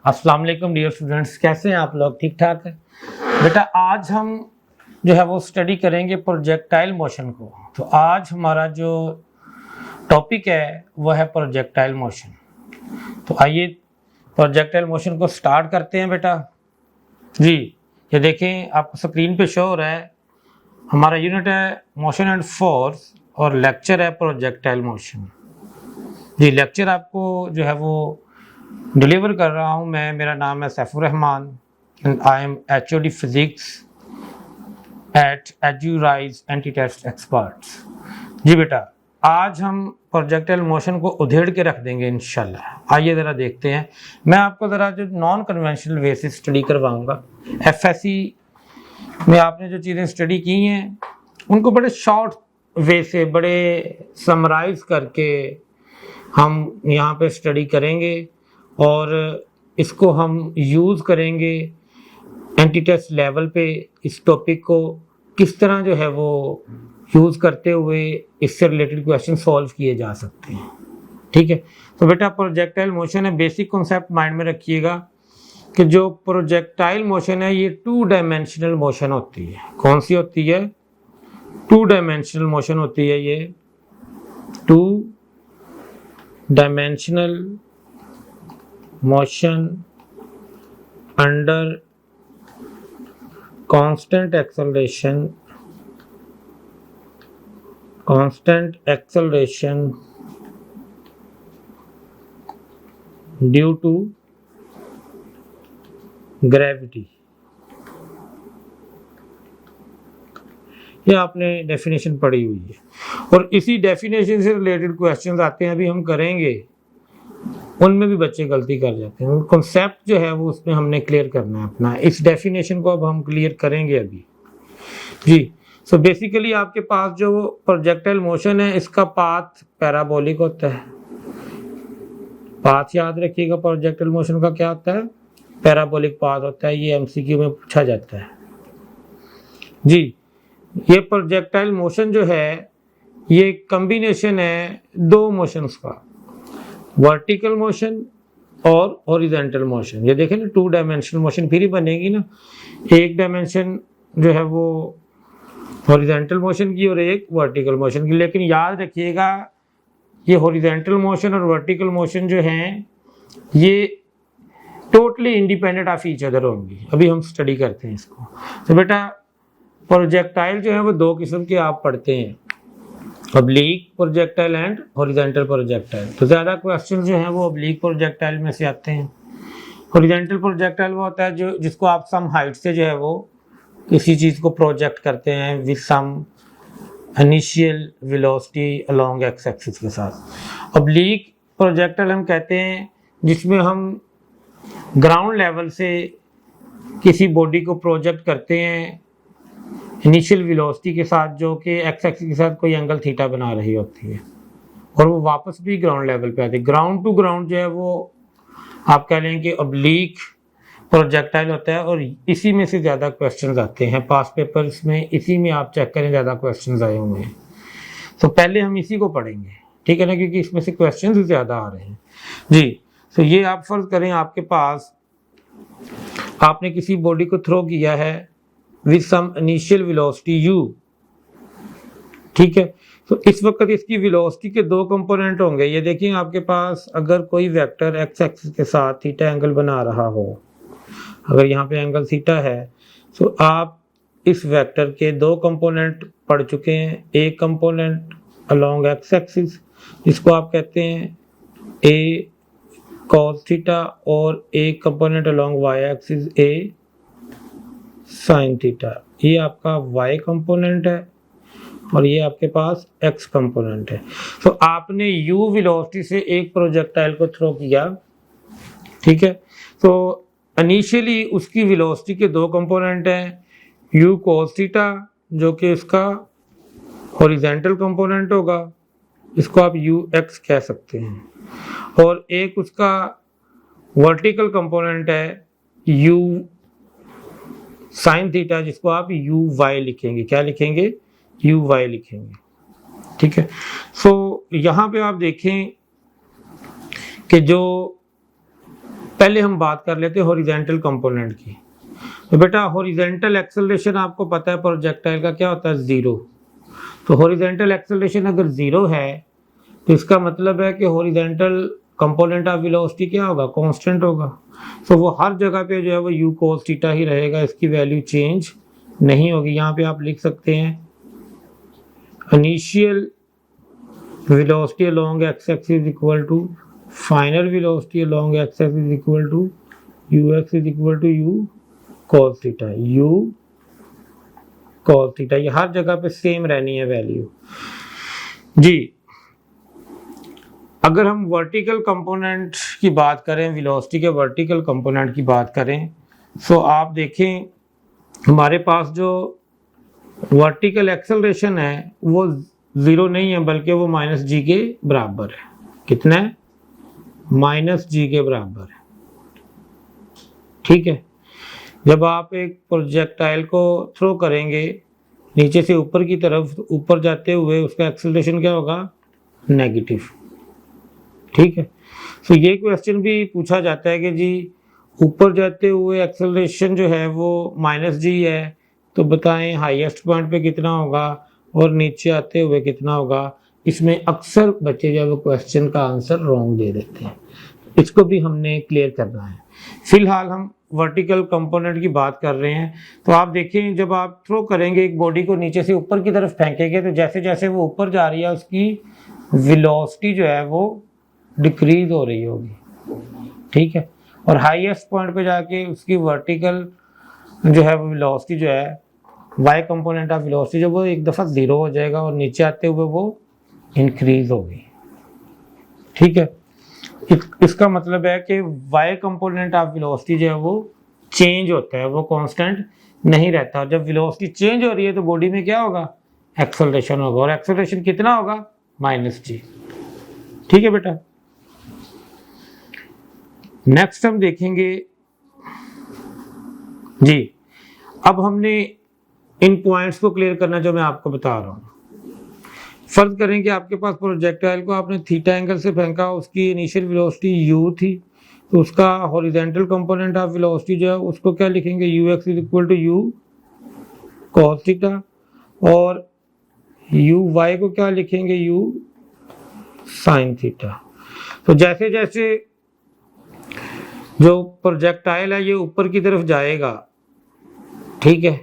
अस्सलाम वालेकुम dear students, कैसे हैं आप लोग? ठीक ठाक है बेटा। आज हम जो है वो स्टडी करेंगे प्रोजेक्टाइल मोशन को। तो आज हमारा जो टॉपिक है वह है प्रोजेक्टाइल मोशन। तो आइए प्रोजेक्टाइल मोशन को स्टार्ट करते हैं बेटा जी। ये देखें, आपको स्क्रीन पे शो हो रहा है, हमारा यूनिट है मोशन एंड फोर्स और लेक्चर है प्रोजेक्टाइल मोशन जी। लेक्चर आपको जो है वो डिलीवर कर रहा हूं मैं, मेरा नाम है Saifur Rahman and I am HOD physics at Edurise anti test experts जी। बेटा आज हम प्रोजेक्टाइल मोशन को उधेड़ के रख देंगे इंशाल्लाह। आइए ज़रा देखते हैं। मैं आपको ज़रा जो नॉन कन्वेंशनल वे से स्टडी करवाऊंगा। FSC में आपने जो चीज़ें स्टडी की हैं उनको बड़े शॉर्ट वे से, बड़े समराइज करके हम यहाँ पे स्टडी करेंगे और इसको हम यूज़ करेंगे एंटी टेस्ट लेवल पे। इस टॉपिक को किस तरह जो है वो यूज़ करते हुए इससे रिलेटेड क्वेश्चन सॉल्व किए जा सकते हैं, ठीक है। तो बेटा प्रोजेक्टाइल मोशन है, बेसिक कॉन्सेप्ट माइंड में रखिएगा कि जो प्रोजेक्टाइल मोशन है ये 2 डायमेंशनल मोशन होती है। कौन सी होती है? 2 डायमेंशनल मोशन होती है ये। 2 dimensional motion under constant acceleration due to gravity। ये आपने डेफिनेशन पढ़ी हुई है और इसी डेफिनेशन से रिलेटेड क्वेश्चंस आते हैं, अभी हम करेंगे। उनमें भी बच्चे गलती कर जाते हैं। कॉन्सेप्ट जो है वो उसमें हमने क्लियर करना है अपना। इस डेफिनेशन को अब हम क्लियर करेंगे अभी जी। सो बेसिकली आपके पास जो प्रोजेक्टाइल मोशन है इसका पाथ पैराबोलिक होता है। पाथ याद रखिएगा, प्रोजेक्टाइल मोशन का क्या होता है? पैराबोलिक पाथ होता है। ये MCQ में पूछा जाता है जी। ये प्रोजेक्टाइल मोशन जो है ये कॉम्बिनेशन है 2 मोशंस का, वर्टिकल मोशन और हॉरिजॉन्टल मोशन। ये देखें ना, 2 डायमेंशनल मोशन फिर ही बनेगी ना। एक डायमेंशन जो है वो हॉरिजॉन्टल मोशन की और एक वर्टिकल मोशन की। लेकिन याद रखिएगा ये हॉरिजॉन्टल मोशन और वर्टिकल मोशन जो हैं ये totally independent of each other होंगी। अभी हम स्टडी करते हैं इसको। तो बेटा प्रोजेक्टाइल जो है वो 2 किस्म के आप पढ़ते हैं, oblique projectile and horizontal projectile. तो ज़्यादा क्वेश्चन जो हैं वो ऑब्लिक प्रोजेक्टाइल में से आते हैं। हॉरिजॉन्टल प्रोजेक्टाइल वो होता है जो जिसको आप सम हाइट से जो है वो किसी चीज़ को प्रोजेक्ट करते हैं with some initial velocity along x axis के साथ। ऑब्लिक प्रोजेक्टाइल हम कहते हैं जिसमें हम ग्राउंड लेवल से किसी बॉडी को प्रोजेक्ट करते हैं इनिशियल वेलोसिटी के साथ, जो कि एक्स एक्सिस के साथ कोई एंगल थीटा बना रही होती है और वो वापस भी ग्राउंड लेवल पे आती है। ग्राउंड टू ग्राउंड जो है वो आप कह लें कि ऑब्लिक प्रोजेक्टाइल होता है और इसी में से ज़्यादा क्वेश्चंस आते हैं पास पेपर्स में। इसी में आप चेक करें ज़्यादा क्वेश्चंस आए हुए हैं। तो पहले हम इसी को पढ़ेंगे, ठीक है ना, क्योंकि इसमें से क्वेश्चंस ज़्यादा आ रहे हैं जी। तो ये आप फर्ज करें आपके पास आपने किसी बॉडी को थ्रो किया है with some initial velocity u, ठीक है। तो इस वक्त इसकी वेलोसिटी के 2 कंपोनेंट होंगे। ये देखिए आपके पास अगर कोई वेक्टर एक्स एक्सिस के साथ थीटा एंगल बना रहा हो, अगर यहाँ पे एंगल थीटा है तो आप इस वेक्टर के 2 कंपोनेंट पढ़ चुके हैं। एक कंपोनेंट अलोंग एक्स एक्सिस जिसको आप कहते हैं a cos थीटा और एक component along y axis a sine theta. ये आपका y कंपोनेंट है और ये आपके पास x कंपोनेंट है। तो आपने u वेलोसिटी से एक प्रोजेक्टाइल को थ्रो किया, ठीक है। तो इनिशियली उसकी वेलोसिटी के 2 कंपोनेंट हैं, u cos थीटा जो कि इसका हॉरिजॉन्टल कंपोनेंट होगा, इसको आप ux कह सकते हैं, और एक उसका वर्टिकल कंपोनेंट है u साइन थीटा जिसको आप uy लिखेंगे। क्या लिखेंगे? uy लिखेंगे, ठीक है। सो यहाँ पे आप देखें कि जो पहले हम बात कर लेते हैं हॉरिजॉन्टल कंपोनेंट की। तो बेटा हॉरिजॉन्टल एक्सेलरेशन आपको पता है प्रोजेक्टाइल का क्या होता है, जीरो। तो हॉरिजॉन्टल एक्सेलरेशन अगर जीरो है तो इसका मतलब है कि हॉरिजॉन्टल कंपोनेंट ऑफ वेलोसिटी क्या होगा, कांस्टेंट होगा। तो वो हर जगह पे जो है वो u cos थीटा ही रहेगा, इसकी वैल्यू चेंज नहीं होगी। यहाँ पे आप लिख सकते हैं initial velocity along x axis equal to final velocity along x axis equal to ux is equal to u cos theta. u cos theta ये हर जगह पे सेम रहनी है वैल्यू जी। अगर हम वर्टिकल कंपोनेंट की बात करें, वेलोसिटी के वर्टिकल कंपोनेंट की बात करें, तो आप देखें हमारे पास जो वर्टिकल एक्सेलरेशन है वो जीरो नहीं है, बल्कि वो माइनस जी के बराबर है। कितना है, माइनस जी के बराबर है। ठीक है, जब आप एक प्रोजेक्टाइल को थ्रो करेंगे नीचे से ऊपर की तरफ, ऊपर जाते हुए उसका एक्सेलरेशन क्या होगा, नेगेटिव। ठीक है, तो ये क्वेश्चन भी पूछा जाता है कि जी ऊपर जाते हुए एक्सेलरेशन जो है वो माइनस जी है, तो बताएं हाईएस्ट पॉइंट पे कितना होगा और नीचे आते हुए कितना होगा। इसमें अक्सर बच्चे जो है वो क्वेश्चन का आंसर रॉन्ग दे देते हैं, इसको भी हमने क्लियर करना है। फिलहाल हम वर्टिकल कंपोनेंट की बात कर रहे हैं। तो आप देखें जब आप थ्रो करेंगे एक बॉडी को नीचे से ऊपर की तरफ फेंकेंगे, तो जैसे जैसे वो ऊपर जा रही है उसकी वेलोसिटी जो है वो डिक्रीज हो रही होगी। ठीक है, और हाईएस्ट पॉइंट पे जाके उसकी वर्टिकल जो है वेलोसिटी जो है वाई कंपोनेंट ऑफ वेलोसिटी जो वो एक दफा जीरो हो जाएगा और नीचे आते हुए वो इंक्रीज होगी। ठीक है, इसका मतलब है कि वाई कंपोनेंट ऑफ वेलोसिटी जो है वो चेंज होता है, वो कांस्टेंट नहीं रहता। और जब वेलोसिटी चेंज हो रही है तो बॉडी में क्या होगा, एक्सेलरेशन होगा, और एक्सेलरेशन कितना होगा, माइनस जी। ठीक है बेटा, नेक्स्ट हम देखेंगे जी। अब हमने इन पॉइंट्स को क्लियर करना जो मैं आपको बता रहा हूं। फर्ज करें कि आपके पास प्रोजेक्टाइल को आपने थीटा एंगल से फेंका, उसकी इनिशियल वेलोसिटी u थी, तो उसका हॉरिजॉन्टल कंपोनेंट ऑफ वेलोसिटी जो है उसको क्या लिखेंगे, ux is equal to u cos theta, और uy को क्या लिखेंगे, u sin थीटा। तो जैसे जैसे जो प्रोजेक्टाइल है ये ऊपर की तरफ जाएगा, ठीक है,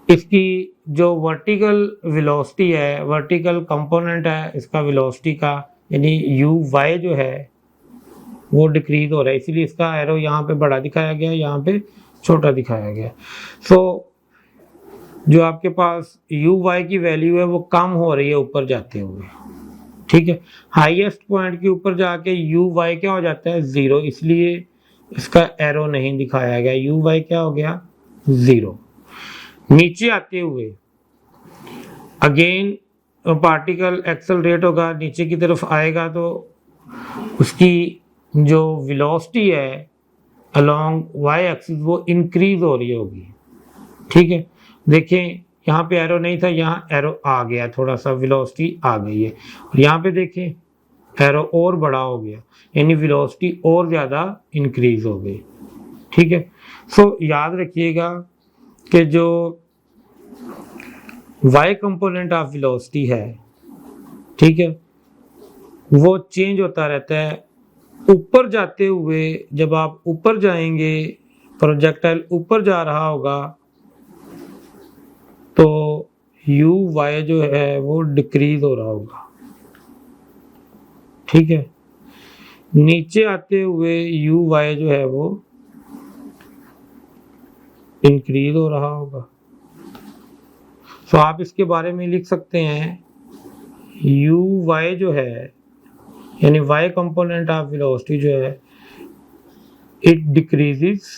इसकी जो वर्टिकल वेलोसिटी है, वर्टिकल कंपोनेंट है इसका वेलोसिटी का, यानी यू वाई जो है वो डिक्रीज हो रहा है, इसीलिए इसका एरो यहाँ पे बड़ा दिखाया गया, यहाँ पे छोटा दिखाया गया। सो जो आपके पास यू वाई की वैल्यू है वो कम हो रही है ऊपर जाते हुए। ठीक है, हाईएस्ट पॉइंट के ऊपर जाके यू वाई क्या हो जाता है, जीरो, इसलिए इसका एरो नहीं दिखाया गया, यू वाई क्या हो गया, जीरो। नीचे आते हुए अगेन पार्टिकल एक्सेलरेट होगा, नीचे की तरफ आएगा तो उसकी जो वेलोसिटी है अलोंग वाई एक्सिस वो इंक्रीज हो रही होगी। ठीक है, देखें यहाँ पे एरो नहीं था, यहाँ एरो आ गया, थोड़ा सा वेलोसिटी आ गई है, और यहाँ पे देखें एरो और बड़ा हो गया, यानी वेलोसिटी और ज़्यादा इंक्रीज हो गई। ठीक है, सो याद रखिएगा कि जो y कंपोनेंट ऑफ वेलोसिटी है, ठीक है, वो चेंज होता रहता है ऊपर जाते हुए। जब आप ऊपर जाएंगे, प्रोजेक्टाइल ऊपर जा रहा होगा, तो यू वाई जो है वो डिक्रीज हो रहा होगा। ठीक है, नीचे आते हुए यू वाई जो है वो इंक्रीज हो रहा होगा। तो आप इसके बारे में लिख सकते हैं यू वाई जो है, यानी वाई कंपोनेंट ऑफ वेलोसिटी जो है, it decreases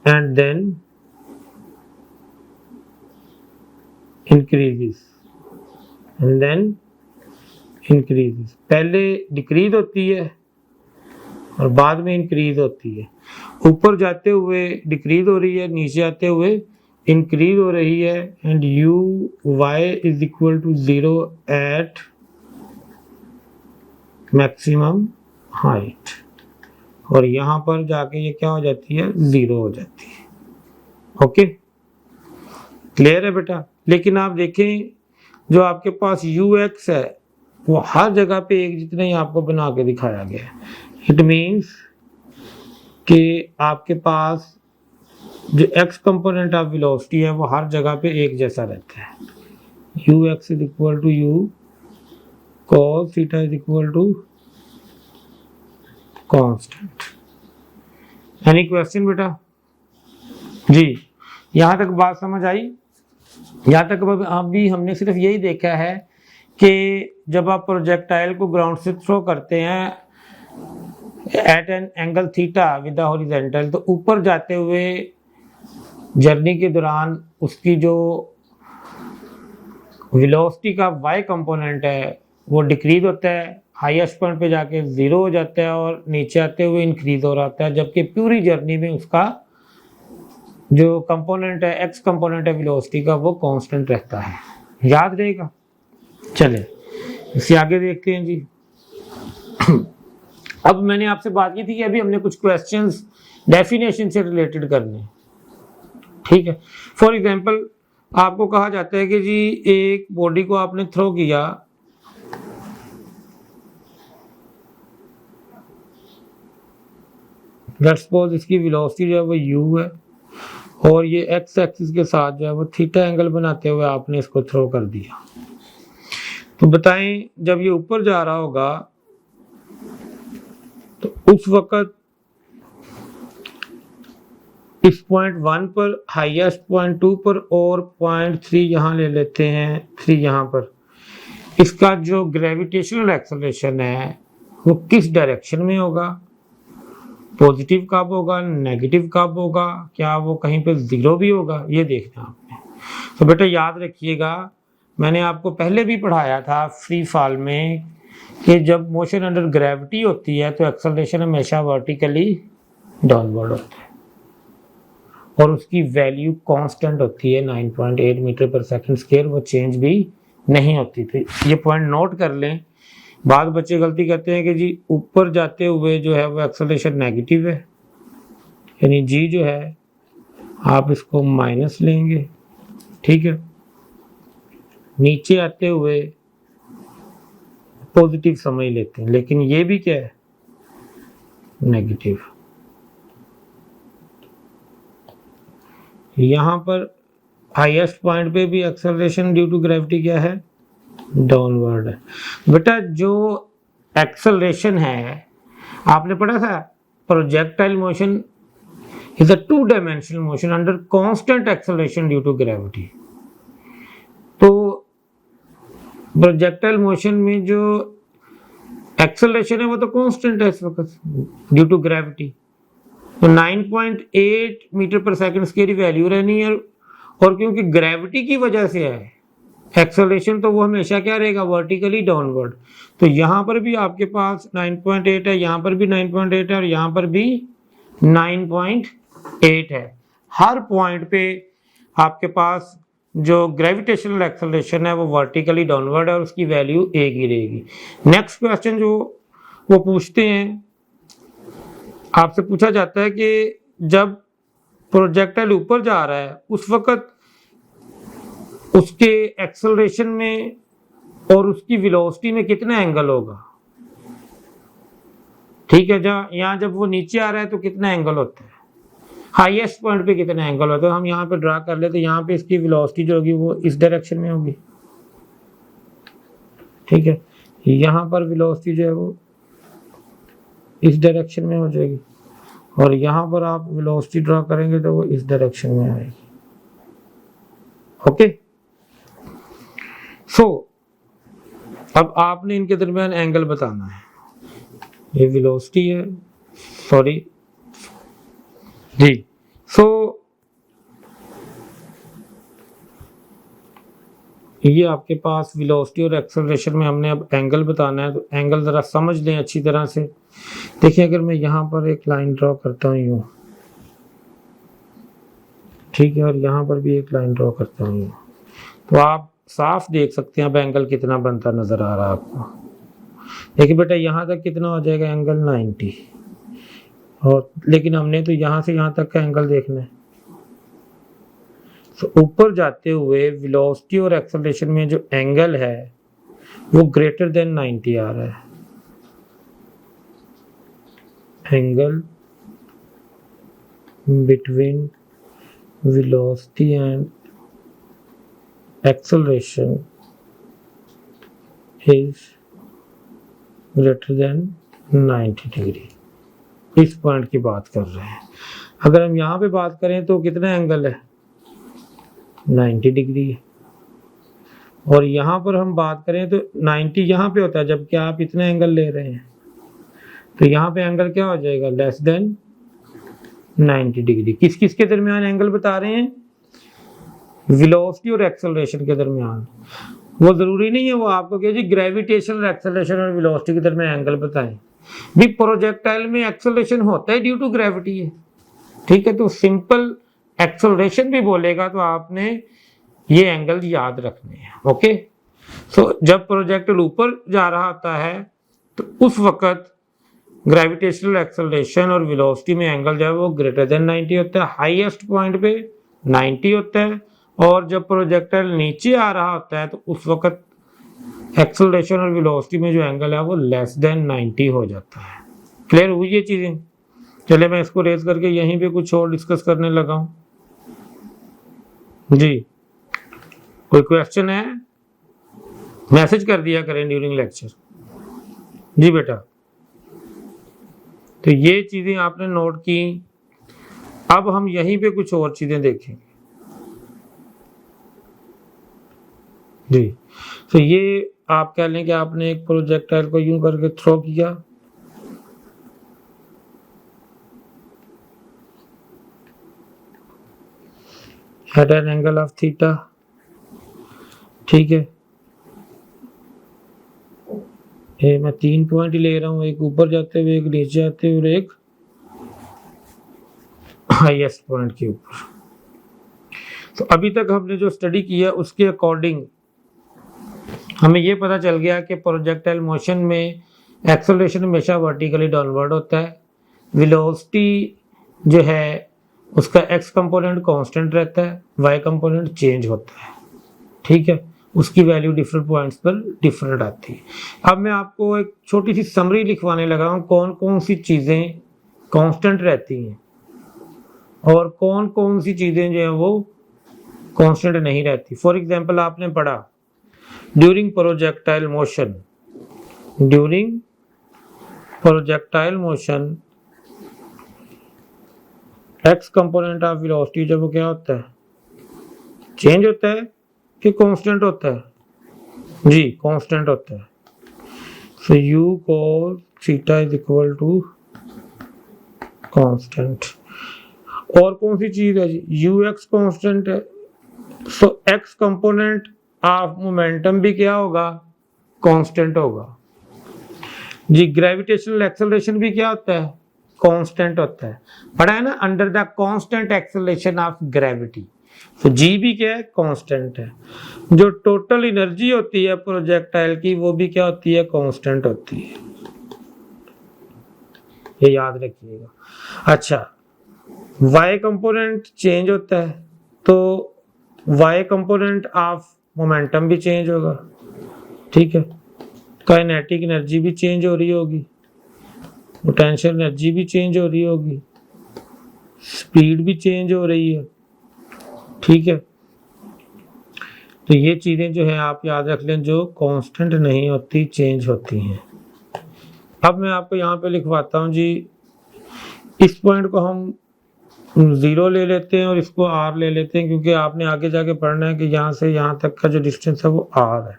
and then increases and then increases. पहले डिक्रीज होती है और बाद में इंक्रीज होती है। ऊपर जाते हुए डिक्रीज हो रही है, नीचे आते हुए इंक्रीज हो रही है, and u y is equal to zero at maximum height, और यहाँ पर जाके ये क्या हो जाती है, 0 हो जाती है। ओके, क्लियर है बेटा। लेकिन आप देखें जो आपके पास ux है वो हर जगह पे एक जितना ही आपको बना के दिखाया गया है। इट मीन्स कि आपके पास जो x कंपोनेंट ऑफ वेलोसिटी है वो हर जगह पे एक जैसा रहता है। ux is equal to u cos theta is equal to constant. Any question बेटा? जी, यहाँ तक बात समझ आई? यहाँ तक अभी हमने सिर्फ यही देखा है कि जब आप प्रोजेक्टाइल को ग्राउंड से थ्रो करते हैं at an angle theta with the horizontal, तो ऊपर जाते हुए जर्नी के दौरान उसकी जो वेलोसिटी का y कंपोनेंट है वो डिक्रीज होता है, हाईएस्ट पॉइंट पे जाके 0 हो जाता है और नीचे आते हुए इंक्रीज हो रहा है, जबकि पूरी जर्नी में उसका जो कंपोनेंट है x कंपोनेंट है वेलोसिटी का वो कांस्टेंट रहता है। याद रहेगा? चले इससे आगे देखते हैं जी। अब मैंने आपसे बात की थी कि अभी हमने कुछ क्वेश्चंस डेफिनेशन से रिलेटेड करने, ठीक है। फॉर एग्जांपल आपको कहा जाता है कि जी एक बॉडी को आपने थ्रो किया, लेट्स सपोज इसकी वेलोसिटी जो है वो u है और ये x एक्सिस के साथ जो है वो थीटा एंगल बनाते हुए आपने इसको थ्रो कर दिया। तो बताएं जब ये ऊपर जा रहा होगा तो उस वक्त इस पॉइंट 1 पर, हाईएस्ट पॉइंट 2 पर और पॉइंट 3 यहाँ ले लेते हैं, 3 यहाँ पर, इसका जो ग्रेविटेशनल एक्सेलरेशन है वो किस डायरेक्शन में होगा, पॉजिटिव कब होगा, नेगेटिव कब होगा, क्या वो कहीं पे 0 भी होगा, ये देखना आपने। तो बेटा याद रखिएगा, मैंने आपको पहले भी पढ़ाया था फ्री फॉल में कि जब मोशन अंडर ग्रेविटी होती है तो एक्सेलरेशन हमेशा वर्टिकली डाउनवर्ड होता है और उसकी वैल्यू कांस्टेंट होती है 9.8 मीटर पर सेकंड स्क्वायर, वो चेंज भी नहीं होती थी। ये पॉइंट नोट कर लें। बाद बच्चे गलती करते हैं कि जी ऊपर जाते हुए जो है वो एक्सेलरेशन नेगेटिव है, यानी जी जो है आप इसको माइनस लेंगे, ठीक है, नीचे आते हुए पॉजिटिव समझ लेते हैं, लेकिन ये भी क्या है, नेगेटिव। यहाँ पर हाईएस्ट पॉइंट पे भी एक्सेलरेशन ड्यू टू ग्रेविटी क्या है, डाउनवर्ड है। बेटा जो एक्सेलरेशन है आपने पढ़ा था, projectile motion is a 2 dimensional motion under constant acceleration due to gravity. तो प्रोजेक्टाइल मोशन में जो एक्सेलरेशन है वो तो कांस्टेंट है इस वक्त ड्यू टू ग्रेविटी, तो 9.8 metre per second square value रहनी है, और क्योंकि ग्रेविटी की वजह से है एक्सेलरेशन तो वो हमेशा क्या रहेगा, वर्टिकली डाउनवर्ड। तो यहाँ पर भी आपके पास 9.8 है, यहाँ पर भी 9.8 है और यहाँ पर भी 9.8 है। हर पॉइंट पे आपके पास जो ग्रेविटेशनल एक्सेलरेशन है वो वर्टिकली डाउनवर्ड है और उसकी वैल्यू एक ही रहेगी। नेक्स्ट क्वेश्चन जो वो पूछते हैं, आपसे पूछा जाता है कि जब प्रोजेक्टाइल ऊपर जा रहा है उस वक्त उसके एक्सेलरेशन में और उसकी वेलोसिटी में कितना एंगल होगा, ठीक है। यहाँ जब वो नीचे आ रहा है तो कितना एंगल होता है, हाईएस्ट पॉइंट पे कितना एंगल होता है, हम यहाँ पे ड्रा कर लेते हैं। यहाँ पे इसकी वेलोसिटी जो होगी वो इस डायरेक्शन में होगी, ठीक है। यहाँ पर वेलोसिटी जो है वो इस डायरेक्शन में हो जाएगी और यहाँ पर आप वेलोसिटी ड्रा करेंगे तो वो इस डायरेक्शन में आएगी। ओके, सो अब आपने इनके दरमियान एंगल बताना है। ये वेलोसिटी है, सॉरी जी। सो ये आपके पास वेलोसिटी और एक्सेलरेशन में हमने अब एंगल बताना है, तो एंगल जरा समझ लें अच्छी तरह से। देखिए अगर मैं यहाँ पर एक लाइन ड्रॉ करता हूँ यूँ, ठीक है, और यहाँ पर भी एक लाइन ड्रॉ करता हूँ यूँ, तो आप साफ देख सकते हैं अब एंगल कितना बनता नजर आ रहा है आपको। देखिए बेटा यहाँ तक कितना हो जाएगा एंगल 90, और लेकिन हमने तो यहाँ से यहाँ तक का एंगल देखना है। तो ऊपर जाते हुए वेलोसिटी और एक्सेलरेशन में जो एंगल है वो ग्रेटर देन 90 आ रहा है। Angle between velocity and acceleration is greater than 90 degree. इस पॉइंट की बात कर रहे हैं। अगर हम यहाँ पे बात करें तो कितना एंगल है, 90 डिग्री है। और यहाँ पर हम बात करें तो 90 यहाँ पे होता है, जबकि आप इतना एंगल ले रहे हैं, तो यहाँ पे एंगल क्या हो जाएगा, लेस देन 90 डिग्री। किस किस के दरमियान एंगल बता रहे हैं, वेलोसिटी और एक्सेलरेशन के दरमियान। वो जरूरी नहीं है वो आपको क्या जी ग्रेविटेशनल एक्सेलरेशन और वेलोसिटी के दरमियान एंगल बताएं। भी प्रोजेक्टाइल में एक्सेलरेशन होता है ड्यू टू ग्रेविटी है, ठीक है। तो सिंपल एक्सेलरेशन भी बोलेगा तो आपने ये एंगल याद रखने हैं, ओके। सो जब प्रोजेक्टाइल ऊपर जा रहा होता है तो उस वक्त ग्रेविटेशनल एक्सेलरेशन और वेलोसिटी में एंगल जो है वो ग्रेटर देन 90 होता है, हाईएस्ट पॉइंट पे 90 होता है। और जब प्रोजेक्टाइल नीचे आ रहा होता है तो उस वक्त एक्सेलरेशन और वेलोसिटी में जो एंगल है वो लेस देन 90 हो जाता है। क्लियर हुई ये चीजें? चले मैं इसको रेज करके यहीं पे कुछ और डिस्कस करने लगा हूं। जी कोई क्वेश्चन है, मैसेज कर दिया करें ड्यूरिंग लेक्चर। जी बेटा, तो ये चीजें आपने नोट की। अब हम यहीं पे कुछ और चीजें देखेंगे। जी तो ये आप कह लें कि आपने एक प्रोजेक्टाइल को यूं करके थ्रो किया, at an angle of theta, ठीक है। ये मैं 3 पॉइंट ले रहा हूं, एक ऊपर जाते हुए, एक नीचे आते हुए और एक हाईएस्ट पॉइंट के ऊपर। तो अभी तक हमने जो स्टडी किया उसके अकॉर्डिंग हमें ये पता चल गया कि प्रोजेक्टाइल मोशन में एक्सेलरेशन हमेशा वर्टिकली डाउनवर्ड होता है, वेलोसिटी जो है उसका एक्स कंपोनेंट कांस्टेंट रहता है, वाई कंपोनेंट चेंज होता है, ठीक है। उसकी वैल्यू डिफरेंट पॉइंट्स पर डिफरेंट आती है। अब मैं आपको एक छोटी सी समरी लिखवाने लगा हूँ, कौन कौन सी चीजें कांस्टेंट रहती हैं और कौन कौन सी चीजें जो है वो कांस्टेंट नहीं रहती। फॉर एग्जांपल आपने पढ़ा during projectile motion, during projectile motion x component of velocity जब वो क्या होता है, चेंज होता है कि कांस्टेंट होता है? जी कांस्टेंट होता है। So u cos theta is equal to constant. और कौन सी चीज है जी, यू एक्स कांस्टेंट है। सो एक्स कंपोनेंट ऑफ मोमेंटम भी क्या होगा, कांस्टेंट होगा। जी ग्रेविटेशनल एक्सेलरेशन भी क्या होता है, कांस्टेंट होता है। पढ़ा है ना, under the constant acceleration of gravity. तो जी भी क्या है, कांस्टेंट है। जो टोटल एनर्जी होती है प्रोजेक्टाइल की वो भी क्या होती है, कांस्टेंट होती है। ये याद रखिएगा। अच्छा y कंपोनेंट चेंज होता है तो y कंपोनेंट ऑफ मोमेंटम भी चेंज होगा, ठीक है। काइनेटिक एनर्जी भी चेंज हो रही होगी, पोटेंशियल एनर्जी भी चेंज हो रही होगी, स्पीड भी चेंज हो रही है, ठीक है। तो ये चीजें जो है आप याद रख लें, जो कांस्टेंट नहीं होती, चेंज होती हैं। अब मैं आपको यहाँ पे लिखवाता हूँ जी, इस पॉइंट को हम 0 ले लेते हैं और इसको r ले लेते हैं, क्योंकि आपने आगे जाके पढ़ना है कि यहाँ से यहाँ तक का जो डिस्टेंस है वो r है,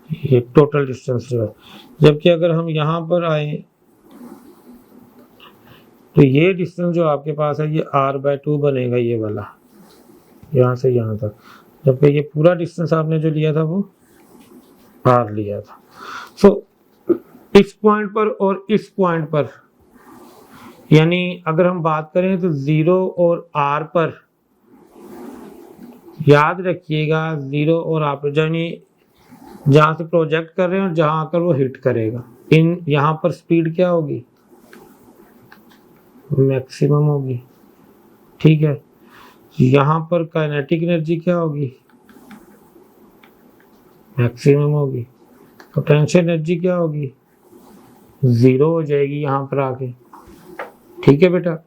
ये टोटल डिस्टेंस जो है। जबकि अगर हम यहाँ पर आए तो ये डिस्टेंस जो आपके पास है ये r/2 बनेगा, ये वाला यहाँ से यहाँ तक। जबकि ये पूरा डिस्टेंस आपने जो लिया था वो r लिया था। सो इस पॉइंट पर और इस पॉइंट पर, यानी अगर हम बात करें तो 0 और r पर, याद रखिएगा 0 और r पर, यानी जहां से प्रोजेक्ट कर रहे हैं और जहां आकर वो हिट करेगा। यहाँ पर स्पीड क्या होगी, मैक्सिमम होगी, ठीक है। यहाँ पर काइनेटिक एनर्जी क्या होगी, मैक्सिमम होगी। पोटेंशियल एनर्जी क्या होगी, 0 हो जाएगी यहाँ पर आके, ठीक है बेटा।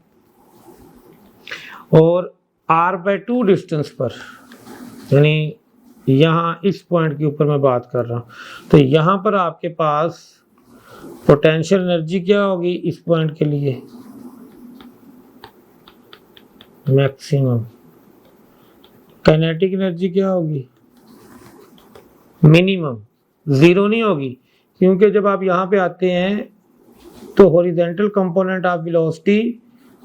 और r/2 डिस्टेंस पर, यानी यहाँ इस पॉइंट के ऊपर मैं बात कर रहा हूँ, तो यहाँ पर आपके पास पोटेंशियल एनर्जी क्या होगी इस पॉइंट के लिए, मैक्सिमम। काइनेटिक एनर्जी क्या होगी, मिनिमम, 0 नहीं होगी, क्योंकि जब आप यहाँ पे आते हैं तो हॉरिजॉन्टल कंपोनेंट ऑफ वेलोसिटी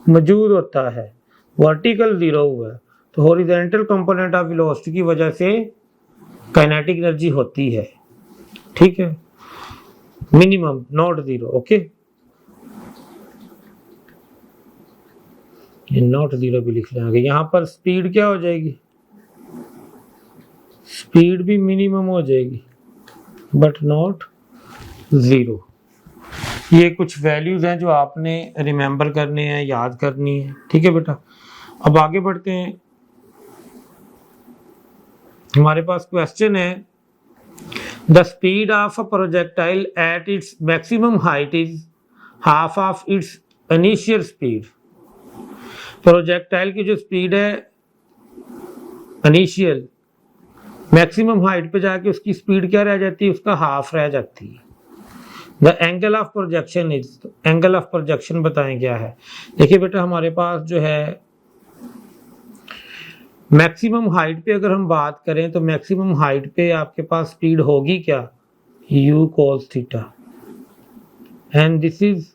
मौजूद होता है, वर्टिकल 0 हुआ है, तो हॉरिजॉन्टल कंपोनेंट ऑफ वेलोसिटी की वजह से काइनेटिक एनर्जी होती है, ठीक है, मिनिमम नॉट 0, ओके। ये नॉट 0 भी लिख लेंगे। यहाँ पर स्पीड क्या हो जाएगी, स्पीड भी मिनिमम हो जाएगी बट नॉट 0। ये कुछ वैल्यूज हैं जो आपने रिमेंबर करने हैं, याद करनी है, ठीक है बेटा। अब आगे बढ़ते हैं, हमारे पास क्वेश्चन है, the speed of a projectile at its maximum height is half of its initial speed. Projectile की जो स्पीड है इनिशियल, मैक्सिमम हाइट पे जाके उसकी स्पीड क्या रह जाती है, उसका हाफ रह जाती है। The angle of projection is, angle of projection बताएं क्या है। देखिए बेटा, हमारे पास जो है मैक्सिमम हाइट पे अगर हम बात करें तो मैक्सिमम हाइट पे आपके पास स्पीड होगी क्या, u cos theta, and this is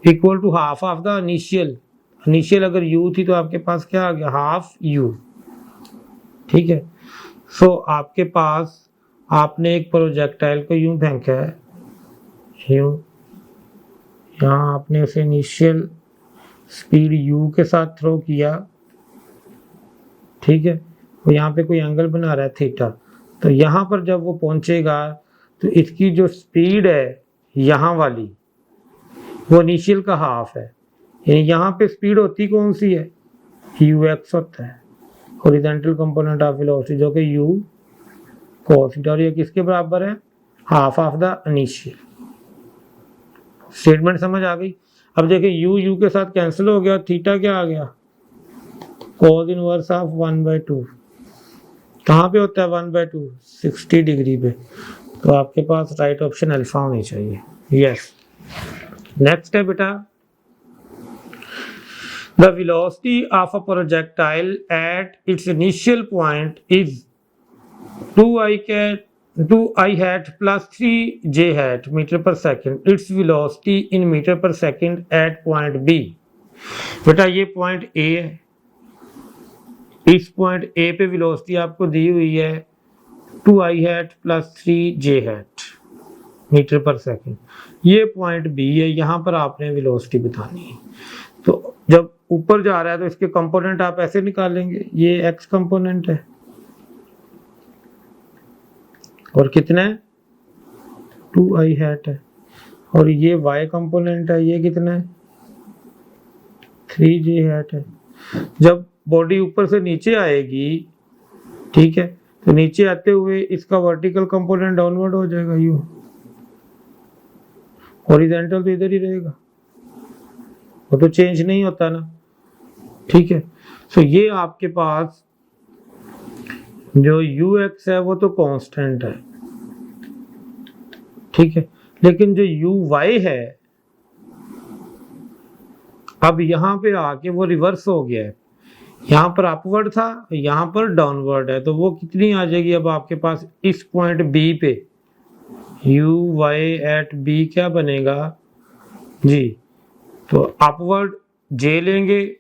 equal to half of the initial. Initial अगर u थी तो आपके पास क्या आ गया, हाफ u, ठीक है। सो आपके पास, आपने एक प्रोजेक्टाइल को यूं फेंका है, यूं, यहाँ आपने उसे इनिशियल स्पीड u के साथ थ्रो किया, ठीक है। वो यहाँ पे कोई एंगल बना रहा है थीटा, तो यहाँ पर जब वो पहुंचेगा तो इसकी जो स्पीड है यहाँ वाली, वो इनिशियल का हाफ है, यानी यहाँ पे स्पीड होती कौन सी है, ux होता है, हॉरिजॉन्टल कंपोनेंट ऑफ वेलोसिटी, जो कि u cos थीटा, और ये किसके बराबर है, half of the initial. Statement समझ आ गई। अब देखिए u के साथ कैंसिल हो गया, थीटा क्या आ गया, cos इनवर्स ऑफ 1/2। कहाँ पे होता है 1/2, 60 डिग्री पे, तो आपके पास राइट ऑप्शन अल्फा होनी चाहिए, यस। नेक्स्ट है बेटा, the velocity of a projectile at its initial point is 2i hat plus 3j hat metre पर second, its velocity in metre पर सेकेंड एट पॉइंट बी। बेटा ये पॉइंट ए है, इस पॉइंट ए पे velocity आपको दी हुई है 2i hat plus 3j hat metre पर सेकेंड, ये पॉइंट बी है, यहाँ पर आपने वेलोसिटी बतानी है। तो जब ऊपर जा रहा है तो इसके कंपोनेंट आप ऐसे निकालेंगे, ये x कंपोनेंट है और कितना है 2i hat है, और ये y कंपोनेंट है, ये कितना है 3j hat है। जब बॉडी ऊपर से नीचे आएगी, ठीक है, तो नीचे आते हुए इसका वर्टिकल कंपोनेंट डाउनवर्ड हो जाएगा, यू, हॉरिजॉन्टल तो इधर ही रहेगा, वो तो चेंज नहीं होता ना, ठीक है। सो ये आपके पास जो ux है वो तो कांस्टेंट है, ठीक है, लेकिन जो uy है अब यहाँ पे आके वो रिवर्स हो गया है, यहाँ पर अपवर्ड था, यहाँ पर डाउनवर्ड है, तो वो कितनी आ जाएगी अब आपके पास इस पॉइंट बी पे, uy एट बी क्या बनेगा जी, तो अपवर्ड j लेंगे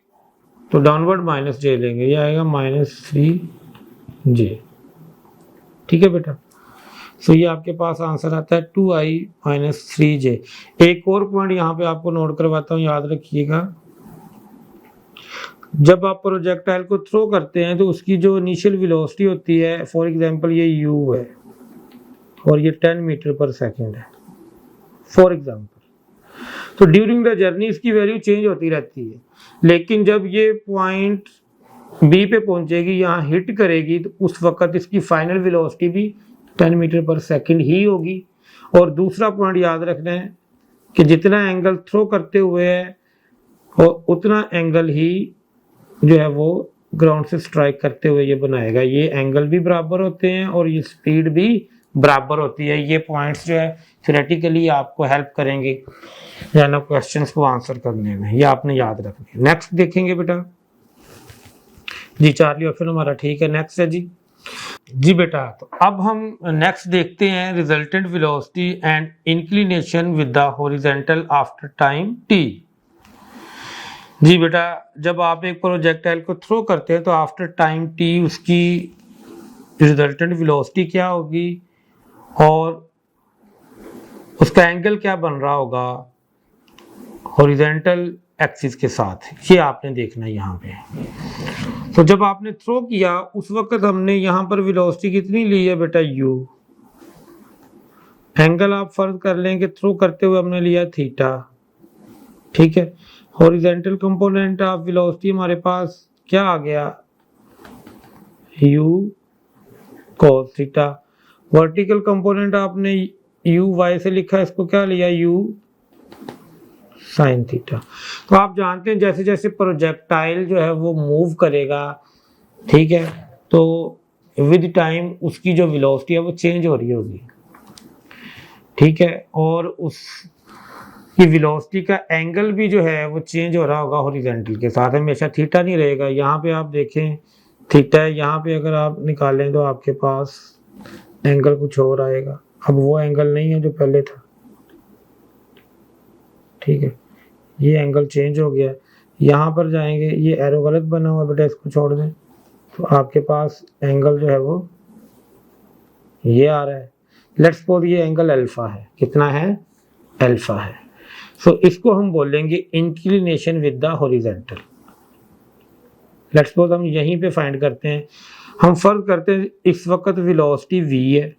तो डाउनवर्ड माइनस j लेंगे, ये आएगा -3j, ठीक है बेटा। सो ये आपके पास आंसर आता है 2i - 3j। एक और पॉइंट यहाँ पे आपको नोट करवाता हूँ, याद रखिएगा, जब आप प्रोजेक्टाइल को थ्रो करते हैं तो उसकी जो इनिशियल वेलोसिटी होती है, फॉर एग्जांपल ये u है, और ये 10 मीटर पर सेकेंड है फॉर एग्जाम्पल। तो ड्यूरिंग द जर्नी इसकी वैल्यू चेंज होती रहती है, लेकिन जब ये पॉइंट बी पे पहुंचेगी, यहाँ हिट करेगी, तो उस वक्त इसकी फाइनल वेलोसिटी भी 10 मीटर पर सेकेंड ही होगी। और दूसरा पॉइंट याद रखना है कि जितना एंगल थ्रो करते हुए है और उतना एंगल ही जो है वो ग्राउंड से स्ट्राइक करते हुए ये बनाएगा। ये एंगल भी बराबर होते हैं और ये स्पीड भी बराबर होती है। ये पॉइंट्स जो है थ्योरेटिकली आपको हेल्प करेंगे यानी क्वेश्चंस को आंसर करने में, ये आपने याद रखना है। नेक्स्ट देखेंगे बेटा जी, चार्ली ऑप्शन हमारा ठीक है। नेक्स्ट है जी बेटा, तो अब हम नेक्स्ट देखते हैं resultant velocity and inclination with the horizontal after time T. जी बेटा, जब आप एक प्रोजेक्टाइल को थ्रो करते हैं तो आफ्टर टाइम टी उसकी रिजल्टेंट वेलोसिटी क्या होगी और उसका एंगल क्या बन रहा होगा हॉरिजॉन्टल एक्सिस के साथ, ये आपने देखना है यहाँ पे। तो जब आपने थ्रो किया उस वक्त हमने यहाँ पर वेलोसिटी कितनी ली है बेटा, u। एंगल आप फर्ज कर लें कि थ्रो करते हुए हमने लिया थीटा, ठीक है। हॉरिजॉन्टल कंपोनेंट ऑफ वेलोसिटी हमारे पास क्या आ गया, u cos theta. Vertical component आपने u y से लिखा, इसको क्या लिया, u साइन थीटा। तो आप जानते हैं जैसे जैसे प्रोजेक्टाइल जो है वो मूव करेगा, ठीक है, तो विद टाइम उसकी जो वेलोसिटी है वो चेंज हो रही होगी, ठीक है, और उसकी वेलोसिटी का एंगल भी जो है वो चेंज हो रहा होगा हॉरिजॉन्टल के साथ, हमेशा थीटा नहीं रहेगा। यहाँ पे आप देखें थीटा है, यहाँ पे अगर आप निकालें तो आपके पास एंगल कुछ और आएगा। अब वो एंगल नहीं है जो पहले था, ठीक है, ये एंगल चेंज हो गया। यहाँ पर जाएंगे, ये एरो गलत बना हुआ बेटा, इसको छोड़ दें, तो आपके पास एंगल जो है वो ये आ रहा है। लेट्स सपोज ये एंगल अल्फा है, कितना है, अल्फा है। सो इसको हम बोलेंगे inclination with the horizontal. Let's suppose हम यहीं पे फाइंड करते हैं, हम फर्ज करते हैं इस वक्त वेलोसिटी v है,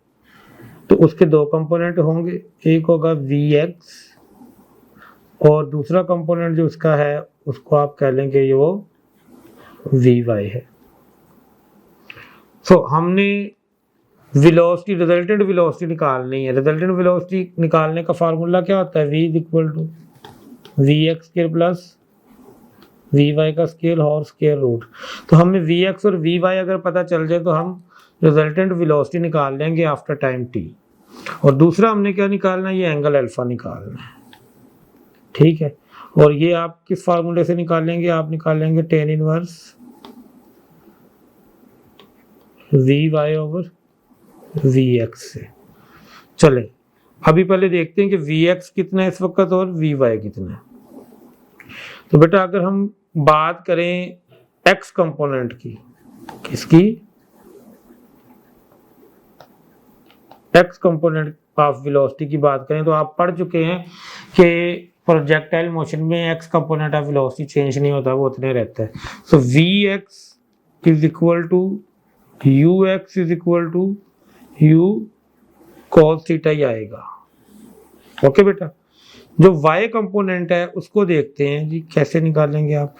तो उसके दो कंपोनेंट होंगे, एक होगा vx और दूसरा कंपोनेंट जो उसका है उसको आप कह लेंगे ये वो vy है। सो हमने वेलोसिटी, रिजल्टेंट वेलोसिटी निकालनी है। रिजल्टेंट वेलोसिटी निकालने का फार्मूला क्या होता है, v is equal to vx square plus vy का स्केल और स्क्वायर रूट। तो हमें vx और vy अगर पता चल जाए तो हम रिजल्टेंट वेलोसिटी निकाल लेंगे आफ्टर टाइम t। और दूसरा हमने क्या निकालना है, ये एंगल अल्फा निकालना है, ठीक है। और ये आप किस फार्मूले से निकालेंगे, आप निकालेंगे tan inverse vy over vx से। चले अभी पहले देखते हैं कि vx कितना है इस वक्त और vy कितना है। तो बेटा अगर हम बात करें x कंपोनेंट की, किसकी, x कंपोनेंट ऑफ वेलोसिटी की बात करें, तो आप पढ़ चुके हैं कि प्रोजेक्टाइल मोशन में x component of velocity change नहीं होता, वो उतने रहता है। So vx is equal to ux is equal to u cos theta ही आएगा। ओके बेटा, जो y कंपोनेंट है उसको देखते हैं जी, कैसे निकालेंगे आप।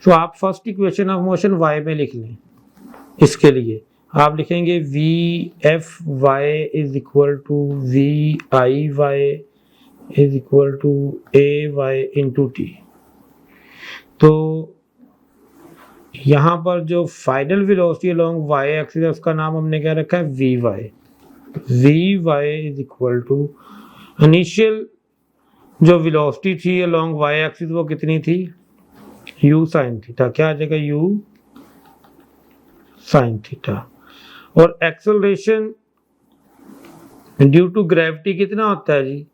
तो आप first equation of motion y में लिख लें। इसके लिए आप लिखेंगे v f y is equal to v i y is equal to a y into t. तो यहाँ पर जो final velocity along Y axis है उसका नाम हमने क्या रखा है, v y. V y is equal to initial जो वेलोसिटी थी अलोंग वाई एक्सिस वो कितनी थी, यू साइन थीटा। क्या आ जाएगा, यू साइन थीटा। और एक्सेलरेशन ड्यू टू ग्रेविटी कितना होता है जी,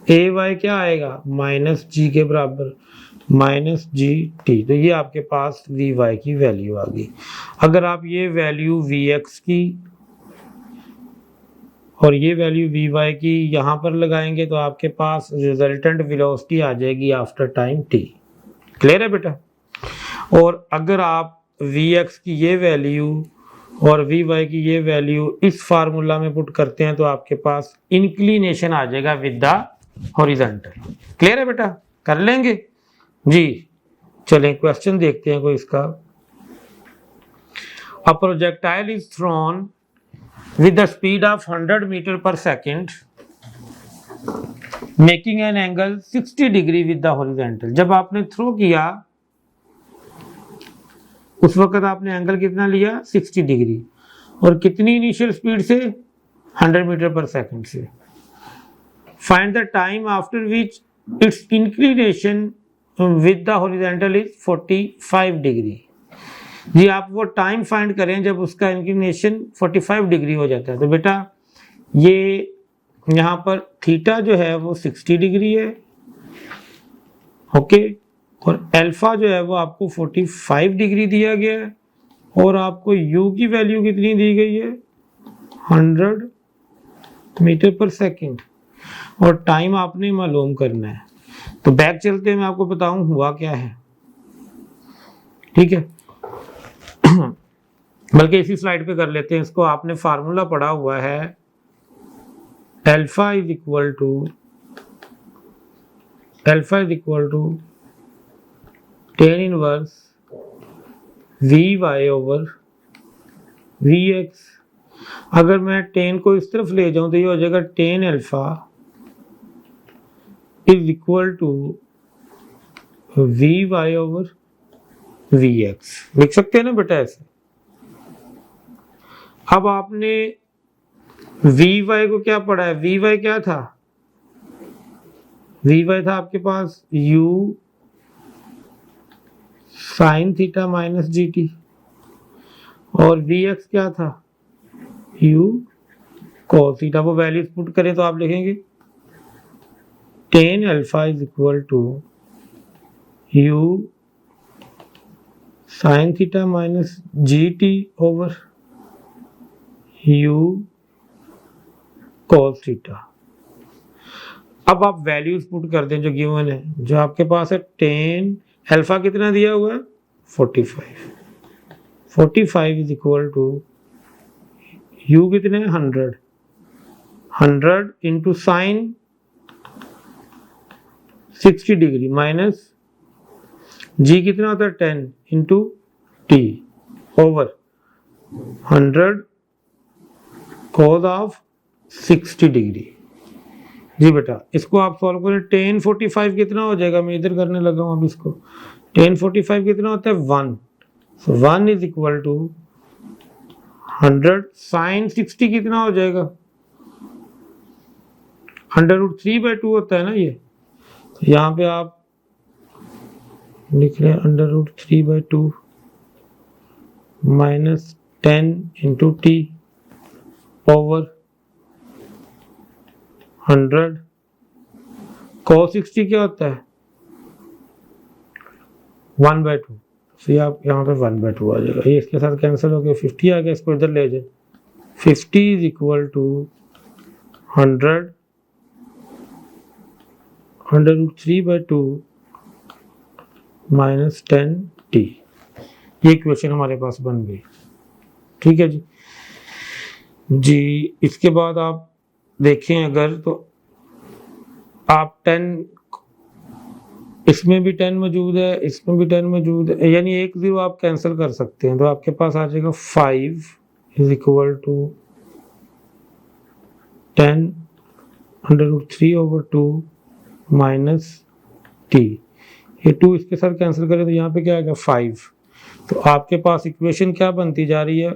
ए वाई क्या आएगा, माइनस जी के बराबर, माइनस जी टी। तो ये आपके पास वी वाई की वैल्यू आ गई। अगर आप ये वैल्यू वी एक्स की और ये वैल्यू वी वाई की यहाँ पर लगाएंगे तो आपके पास रिजल्टेंट वेलोसिटी आ जाएगी आफ्टर टाइम टी। क्लियर है बेटा। और अगर आप वी एक्स की ये वैल्यू और वी वाई की ये वैल्यू इस फार्मूला में पुट करते हैं तो आपके पास इंक्लिनेशन आ जाएगा विद द हॉरिजॉन्टल। क्लियर है बेटा, कर लेंगे जी। चलें क्वेश्चन देखते हैं कोई इसका। A projectile is thrown with the speed of 100 metre पर second making an angle 60 degree with the horizontal. जब आपने थ्रो किया उस वक्त आपने एंगल कितना लिया 60 डिग्री, और कितनी इनिशियल स्पीड से 100 मीटर पर सेकंड से। Find the time after which its inclination with the horizontal is 45 degree. जी आप वो टाइम फाइंड करें जब उसका इंक्लिनेशन 45 डिग्री हो जाता है। तो बेटा ये यहाँ पर थीटा जो है वो 60 डिग्री है, ओके, और अल्फा जो है वो आपको 45 डिग्री दिया गया है, और आपको u की वैल्यू कितनी दी गई है 100 मीटर पर सेकंड, और टाइम आपने मालूम करना है। तो बैक चलते मैं आपको बताऊं हुआ क्या है, ठीक है। बल्कि इसी स्लाइड पे कर लेते हैं इसको। आपने फार्मूला पढ़ा हुआ है alpha is equal to tan inverse v y over v x. अगर मैं tan को इस तरफ ले जाऊं तो ये हो जाएगा tan alpha is equal to v y over v x. लिख सकते हैं ना बेटा ऐसे। अब आपने वी वाई को क्या पढ़ा है, वी वाई क्या था, वी वाई था आपके पास u sine theta minus g t, और वी एक्स क्या था u cos थीटा। वो वैल्यूज पुट करें तो आप लिखेंगे tan alpha is equal to u sine theta minus g t over u cos theta. अब आप वैल्यूज पुट कर दें जो गिवन है, जो आपके पास है tan अल्फा कितना दिया हुआ है 45 इज इक्वल टू u कितने 100 into sine 60 degree minus g कितना होता है 10 into t over 100 cos of 60 degree. जी बेटा इसको आप सॉल्व करें। tan 45 कितना हो जाएगा, मैं इधर करने लगा हूं अब इसको। tan 45 कितना होता है 1, सो 1 इज इक्वल टू 100 साइन 60 कितना हो जाएगा √3/2 होता है ना ये। तो यहाँ पे आप लिख रहे हैं √3/2 minus 10 into T over 100 cos 60 क्या होता है 1/2। तो आप यहाँ पे 1/2 आ जाएगा, ये इसके साथ कैंसिल हो गया, 50 आ गया, इसको इधर ले जाए। 50 is equal to 100 √3/2 minus 10t। ये इक्वेशन हमारे पास बन गई, ठीक है जी। जी इसके बाद आप देखें अगर तो आप 10 इसमें भी 10 मौजूद है, इसमें भी 10 मौजूद है, यानी एक 0 आप कैंसिल कर सकते हैं। तो आपके पास आ जाएगा 5 is equal to 10 √3/2 minus t। ये 2 इसके साथ कैंसिल करें तो यहाँ पे क्या आएगा 5। तो आपके पास इक्वेशन क्या बनती जा रही है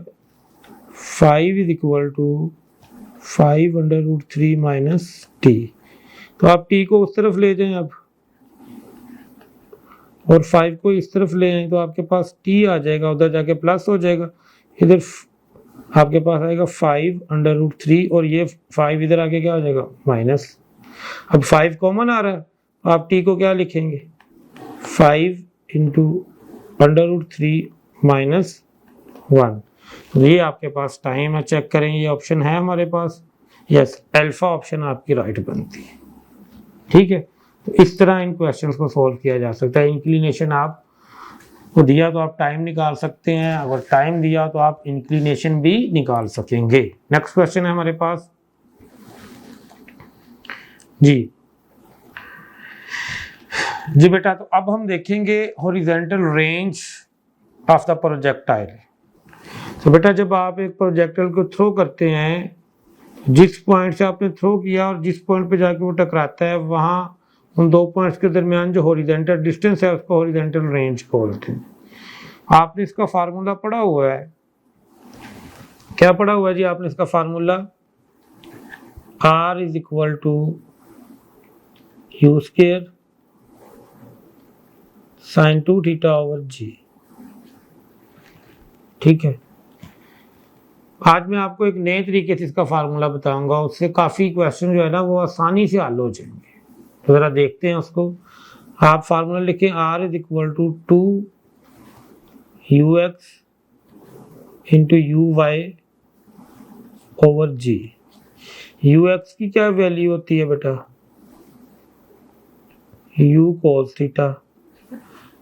5 is equal to 5 √3 minus t। तो आप t को उस तरफ ले जाएं अब, और 5 को इस तरफ ले आए तो आपके पास t आ जाएगा, उधर जाके प्लस हो जाएगा, इधर आपके पास आएगा 5 √3, और ये 5 इधर आके क्या हो जाएगा माइनस। अब 5 कॉमन आ रहा है, आप t को क्या लिखेंगे 5 इंटू √3 माइनस 1। ये आपके पास टाइम है, चेक करें ये ऑप्शन है हमारे पास, यस अल्फा ऑप्शन आपकी राइट बनती है, ठीक है। तो इस तरह इन क्वेश्चंस को सॉल्व किया जा सकता है। इंक्लिनेशन आप वो दिया तो आप टाइम निकाल सकते हैं, अगर टाइम दिया तो आप इंक्लिनेशन भी निकाल सकेंगे। नेक्स्ट क्वेश्चन है हमारे पास जी बेटा। तो अब हम देखेंगे horizontal range of the projectile. तो बेटा जब आप एक प्रोजेक्टाइल को थ्रो करते हैं, जिस पॉइंट से आपने थ्रो किया और जिस पॉइंट पे जाके वो टकराता है, वहां उन दो पॉइंट्स के दरमियान जो हॉरिजॉन्टल डिस्टेंस है उसको हॉरिजॉन्टल रेंज बोलते हैं। आपने इसका फार्मूला पढ़ा हुआ है, क्या पढ़ा हुआ है जी आपने इसका formula? R is equal to u square sine 2 theta over g. ठीक है, आज मैं आपको एक नए तरीके से इसका फार्मूला बताऊंगा, उससे काफी क्वेश्चन जो है ना वो आसानी से हल हो जाएंगे। तो जरा देखते हैं उसको। आप फार्मूला लिखें, R is equal to 2 ux into u y over g. ux की क्या वैल्यू होती है बेटा? u cos theta.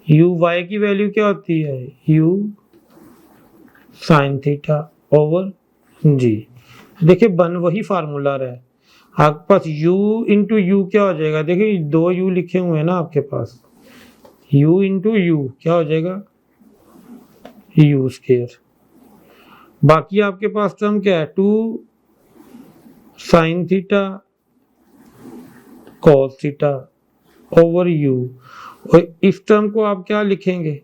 uy की वैल्यू क्या होती है? u sin theta over g. देखिए बन वही फार्मूला रहा है, आपके पास u इंटू यू क्या हो जाएगा? देखिए 2 u लिखे हुए हैं ना आपके पास, u इंटू यू क्या हो जाएगा? u square. बाकी आपके पास टर्म क्या है? 2 sine theta cos theta over u। और इस टर्म को आप क्या लिखेंगे?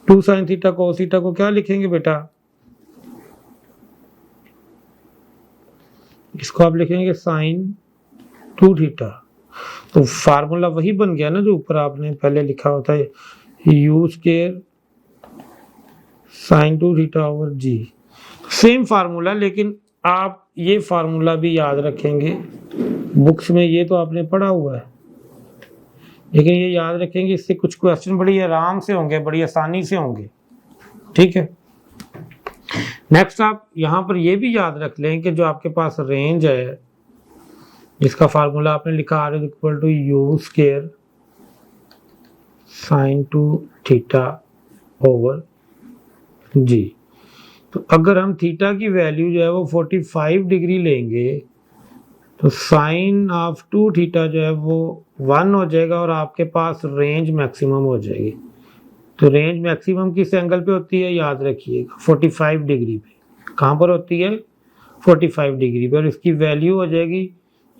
2 साइन थीटा कॉस थीटा को क्या लिखेंगे बेटा? इसको आप लिखेंगे साइन 2 थीटा। तो फार्मूला वही बन गया ना जो ऊपर आपने पहले लिखा होता है, u square sine 2 theta over g. Same formula, लेकिन आप ये फार्मूला भी याद रखेंगे, बुक्स में ये तो आपने पढ़ा हुआ है, लेकिन ये याद रखेंगे, इससे कुछ क्वेश्चन बड़ी आराम से होंगे, बड़ी आसानी से होंगे। ठीक है, नेक्स्ट आप यहां पर ये भी याद रख लें कि जो आपके पास रेंज है जिसका फार्मूला आपने लिखा R is equal to u square sine 2 theta over g. तो अगर हम थीटा की वैल्यू जो है वो 45 डिग्री लेंगे तो साइन ऑफ 2 थीटा जो है वो 1 हो जाएगा और आपके पास रेंज मैक्सिमम हो जाएगी। तो रेंज मैक्सिमम किस एंगल पे होती है? याद रखिएगा 45 डिग्री पे। कहाँ पर होती है? 45 डिग्री पे। और इसकी वैल्यू हो जाएगी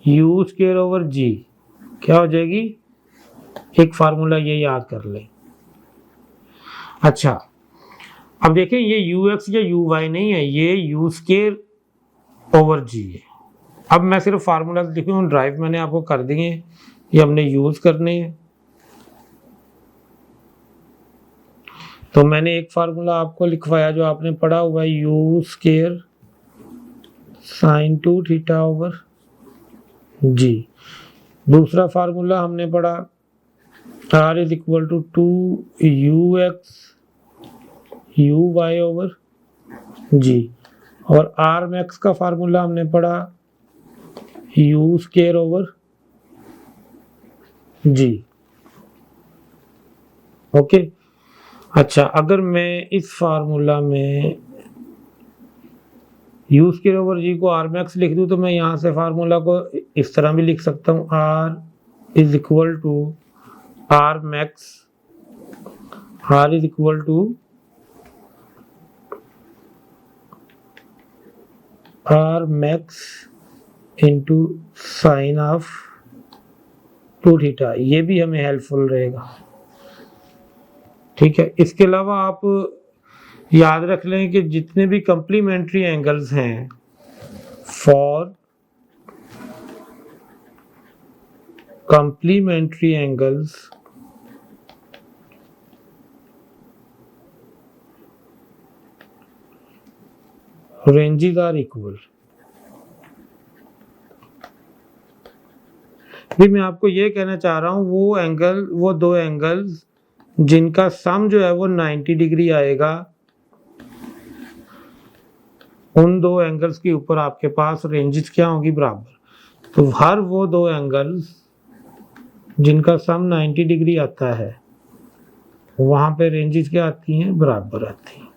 यू स्क्वायर ओवर जी। क्या हो जाएगी? एक फार्मूला ये याद कर लें। अच्छा, अब देखें ये यू एक्स या यू वाई नहीं है, ये यू स्क्वायर ओवर जी है। अब मैं सिर्फ फार्मूला लिखूँ, ड्राइव मैंने आपको कर दिए, ये हमने यूज करने हैं। तो मैंने एक फार्मूला आपको लिखवाया जो आपने पढ़ा हुआ है, u square sine 2 theta over g. दूसरा फार्मूला हमने पढ़ा R is equal to 2 u x u y over g. और R मैक्स का फार्मूला हमने पढ़ा u square over g. Okay, अच्छा, अगर मैं इस फार्मूला में यू स्क्वायर ओवर जी को R मैक्स लिख दूं तो मैं यहां से फार्मूला को इस तरह भी लिख सकता हूं, R is equal to R max, R is equal to R max into sine of 2 theta. ये भी हमें हेल्पफुल रहेगा। ठीक है, इसके अलावा आप याद रख लें कि जितने भी कंप्लीमेंट्री एंगल्स हैं, for complementary angles ranges are equal. भी मैं आपको ये कहना चाह रहा हूं, वो दो एंगल्स जिनका सम जो है वो 90 डिग्री आएगा, उन दो एंगल्स के ऊपर आपके पास रेंजेस क्या होंगी? बराबर। तो हर वो दो एंगल्स जिनका सम 90 डिग्री आता है वहां पे रेंजेस क्या आती हैं, बराबर आती हैं।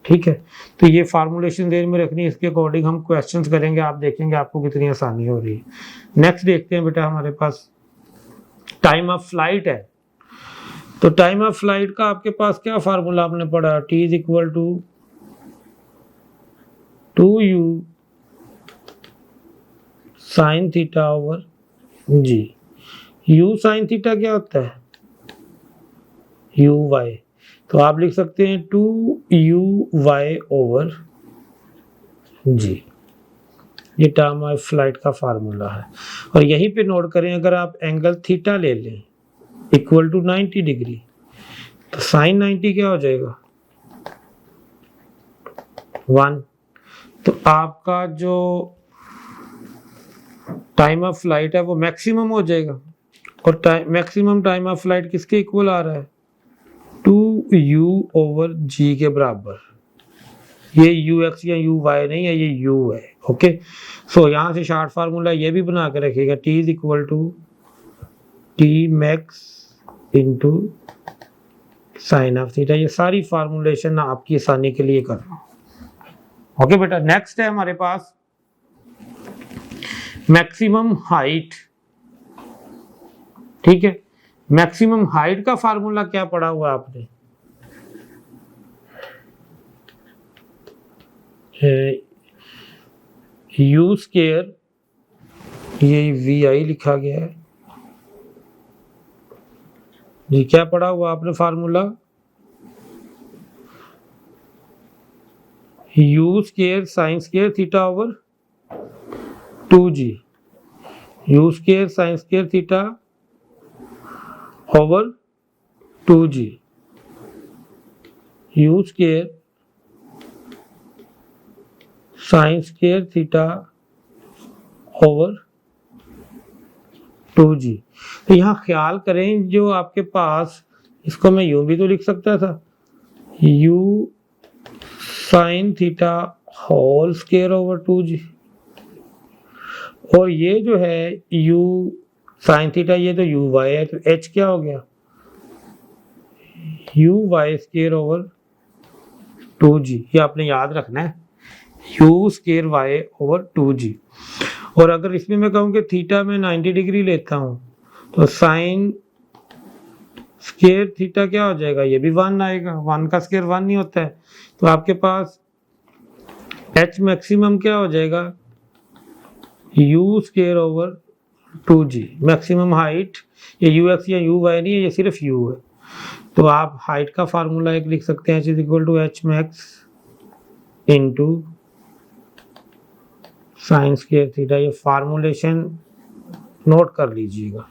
ठीक है, तो ये फार्मूलेशन देर में रखनी है, इसके अकॉर्डिंग हम क्वेश्चंस करेंगे, आप देखेंगे आपको कितनी आसानी हो रही है। नेक्स्ट देखते हैं बेटा, हमारे पास टाइम ऑफ फ्लाइट है। तो टाइम ऑफ फ्लाइट का आपके पास क्या फार्मूला आपने पढ़ा, T is equal to 2u sine theta over g. u sine theta क्या होता है, uy, तो आप लिख सकते हैं 2uy ओवर जी। ये टाइम ऑफ फ्लाइट का फार्मूला है। और यहीं पे नोट करें, अगर आप एंगल थीटा ले लें इक्वल टू 90 डिग्री, तो साइन 90 क्या हो जाएगा, 1। तो आपका जो टाइम ऑफ फ्लाइट है वो मैक्सिमम हो जाएगा। और मैक्सिमम टाइम ऑफ फ्लाइट किसके इक्वल आ रहा है, 2u ओवर g के बराबर। ये ux या uy नहीं है, ये u है। ओके, सो यहां से शॉर्ट फार्मूला ये भी बना के रखिएगा, t is equal to T max into sine of theta. ये सारी फार्मूलेशन आपकी आसानी के लिए कर रहा हूं। ओके बेटा, नेक्स्ट है हमारे पास मैक्सिमम हाइट। ठीक है, मैक्सिमम हाइट का फार्मूला क्या पढ़ा हुआ आपने, यू स्केयर, ये वी आई लिखा गया है जी। क्या पढ़ा हुआ आपने formula, you square sine square theta over 2g, you square sine square theta over 2g, you square sine square theta over 2g। तो यहाँ ख्याल करें, जो आपके पास, इसको मैं यूं भी तो लिख सकता था, u sine theta whole square over 2g, और ये जो है u साइन थीटा, ये तो uy है, तो h क्या हो गया, uy स्केयर ओवर 2g। ये आपने याद रखना है, u square y over 2g। और अगर इसमें मैं कहूँ कि थीटा में 90 डिग्री लेता हूँ, तो साइन स्केयर थीटा क्या हो जाएगा, ये भी 1 आएगा, 1 का स्केयर 1 नहीं होता है। तो आपके पास h मैक्सिमम क्या हो जाएगा, u square over 2g। Maximum height, ये ux या uy नहीं है, ये सिर्फ u है। तो आप हाइट का फार्मूला एक लिख सकते हैं, h is equal to h max into sine square theta. ये फार्मूलेशन नोट कर लीजिएगा,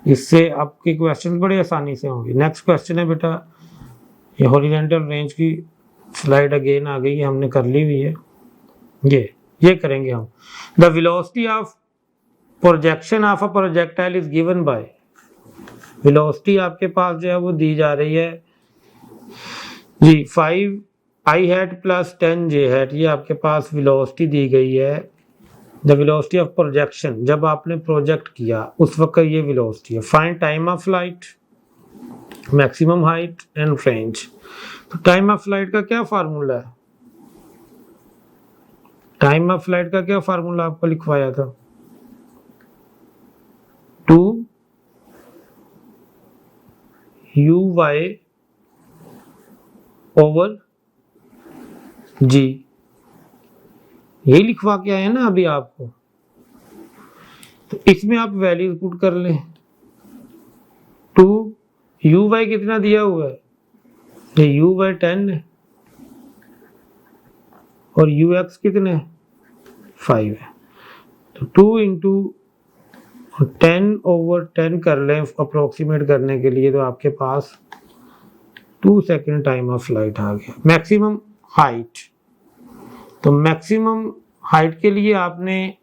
इससे आपके क्वेश्चन बड़े आसानी से होंगे। नेक्स्ट क्वेश्चन है बेटा, ये हॉरिजॉन्टल रेंज की स्लाइड अगेन आ गई है, हमने कर ली हुई है। ये करेंगे हम, the velocity of projection of a projectile is given by, velocity आपके पास जो है वो दी जा रही है जी 5i hat plus 10j hat. ये आपके पास वेलोसिटी दी गई है, द वेलोसिटी ऑफ प्रोजेक्शन, जब आपने प्रोजेक्ट किया उस वक्त ये वेलोसिटी है। Find time of flight, maximum height and range. तो टाइम ऑफ फ्लाइट का क्या फार्मूला है, टाइम ऑफ फ्लाइट का क्या फार्मूला आपको लिखवाया था, 2uy ओवर g। यही लिखवा के आए ना अभी आपको, तो इसमें आप वैल्यूज पुट कर लें। 2uy कितना दिया हुआ है, ये uy 10 है, और ux कितने 5 है। तो 2 इंटू 10 ओवर 10 कर लें अप्रोक्सीमेट करने के लिए, तो आपके पास 2 सेकेंड टाइम ऑफ फ्लाइट आ गया। मैक्सिमम हाइट, तो मैक्सिमम हाइट के लिए आपने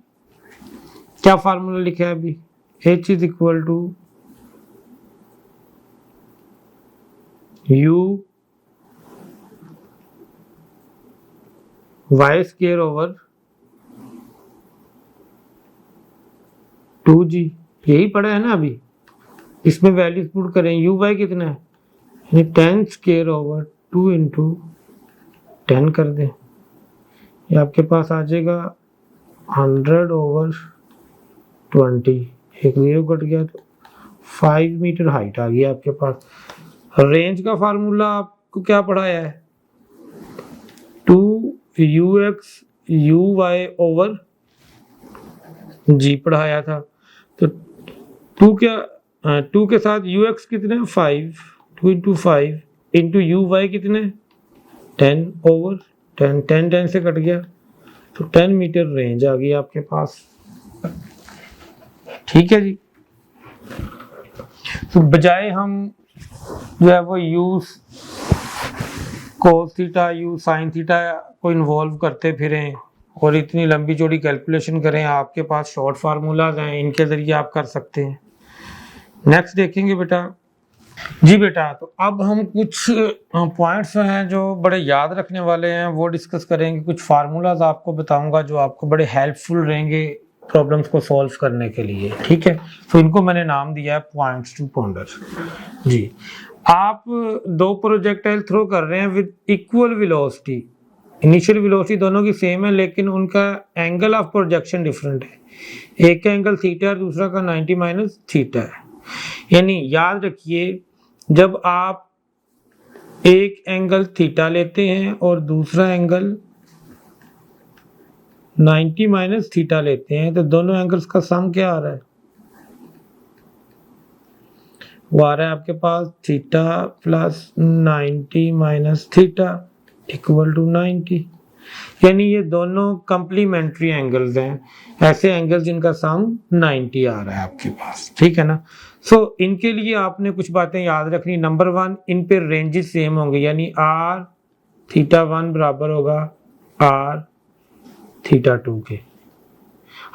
क्या फार्मूला लिखा है अभी, h is equal to u y square over 2g। यही पढ़ा है ना अभी, इसमें वैल्यूज पुट करें, यू बाई कितना है, यानी 10 स्क्वायर ओवर 2 इंटू 10 कर दें, ये आपके पास आ जाएगा 100 ओवर 20, एक 0 कट गया तो 5 मीटर हाइट आ गई आपके पास। रेंज का फार्मूला आपको क्या पढ़ाया है, 2ux uy ओवर g पढ़ाया था। तो 2 के साथ ux कितने 5, 2 इंटू 5 इंटू uy कितने 10 ओवर 10, 10 से कट गया तो 10 मीटर रेंज आ गई आपके पास। ठीक है जी। तो बजाय हम जो है वो you cos theta you sine theta को इन्वॉल्व करते फिरें और इतनी लंबी चौड़ी कैलकुलेशन करें, आपके पास शॉर्ट फार्मूलाज हैं, इनके जरिए आप कर सकते हैं। नेक्स्ट देखेंगे बेटा। जी बेटा, तो अब हम कुछ पॉइंट्स हैं जो बड़े याद रखने वाले हैं वो डिस्कस करेंगे। कुछ फार्मूलाज आपको बताऊंगा जो आपको बड़े हेल्पफुल रहेंगे प्रॉब्लम्स को सॉल्व करने के लिए। ठीक है, तो इनको मैंने नाम दिया है पॉइंट्स टू पॉन्डर। जी, आप दो प्रोजेक्टाइल थ्रो कर रहे हैं with equal velocity, initial velocity दोनों की सेम है लेकिन उनका एंगल ऑफ प्रोजेक्शन डिफरेंट है। एक का एंगल थीटा और दूसरा का 90 माइनस थीटा है। यानी याद रखिए, जब आप एक एंगल थीटा लेते हैं और दूसरा एंगल 90 माइनस थीटा लेते हैं तो दोनों एंगल्स का सम क्या आ रहा है, वो आ रहा है आपके पास theta plus 90 minus theta equal to 90। यानी ये दोनों कंप्लीमेंट्री एंगल्स हैं, ऐसे एंगल्स जिनका सम 90 आ रहा है आपके पास। ठीक है ना। सो इनके लिए आपने कुछ बातें याद रखनी। नंबर 1, इन पे रेंजेस सेम होंगे, यानी आर थीटा 1 बराबर होगा आर थीटा 2 के।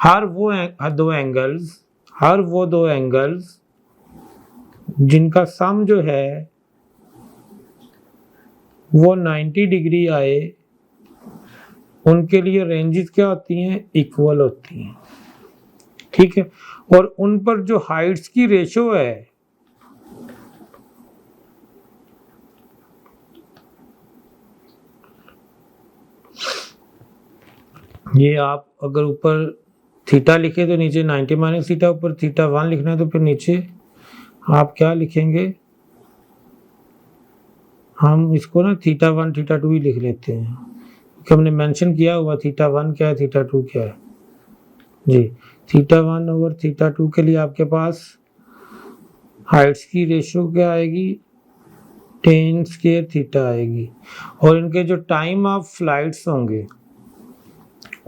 हर वो दो एंगल्स जिनका सम जो है वो 90 डिग्री आए, उनके लिए रेंजेस क्या होती हैं, इक्वल होती हैं। ठीक है, और उन पर जो हाइट्स की रेशो है ये आप अगर ऊपर थीटा लिखे तो नीचे 90 माइनस थीटा, ऊपर थीटा 1 लिखना है तो फिर नीचे आप क्या लिखेंगे, हम इसको ना थीटा 1 थीटा 2 ही लिख लेते हैं क्योंकि हमने मेंशन किया हुआ थीटा 1 क्या है थीटा 2 क्या है। जी, थीटा 1 ओवर थीटा 2 के लिए आपके पास हाइट्स की रेशियो क्या आएगी, 10 स्क्वायर थीटा आएगी, और इनके जो टाइम ऑफ फ्लाइट्स होंगे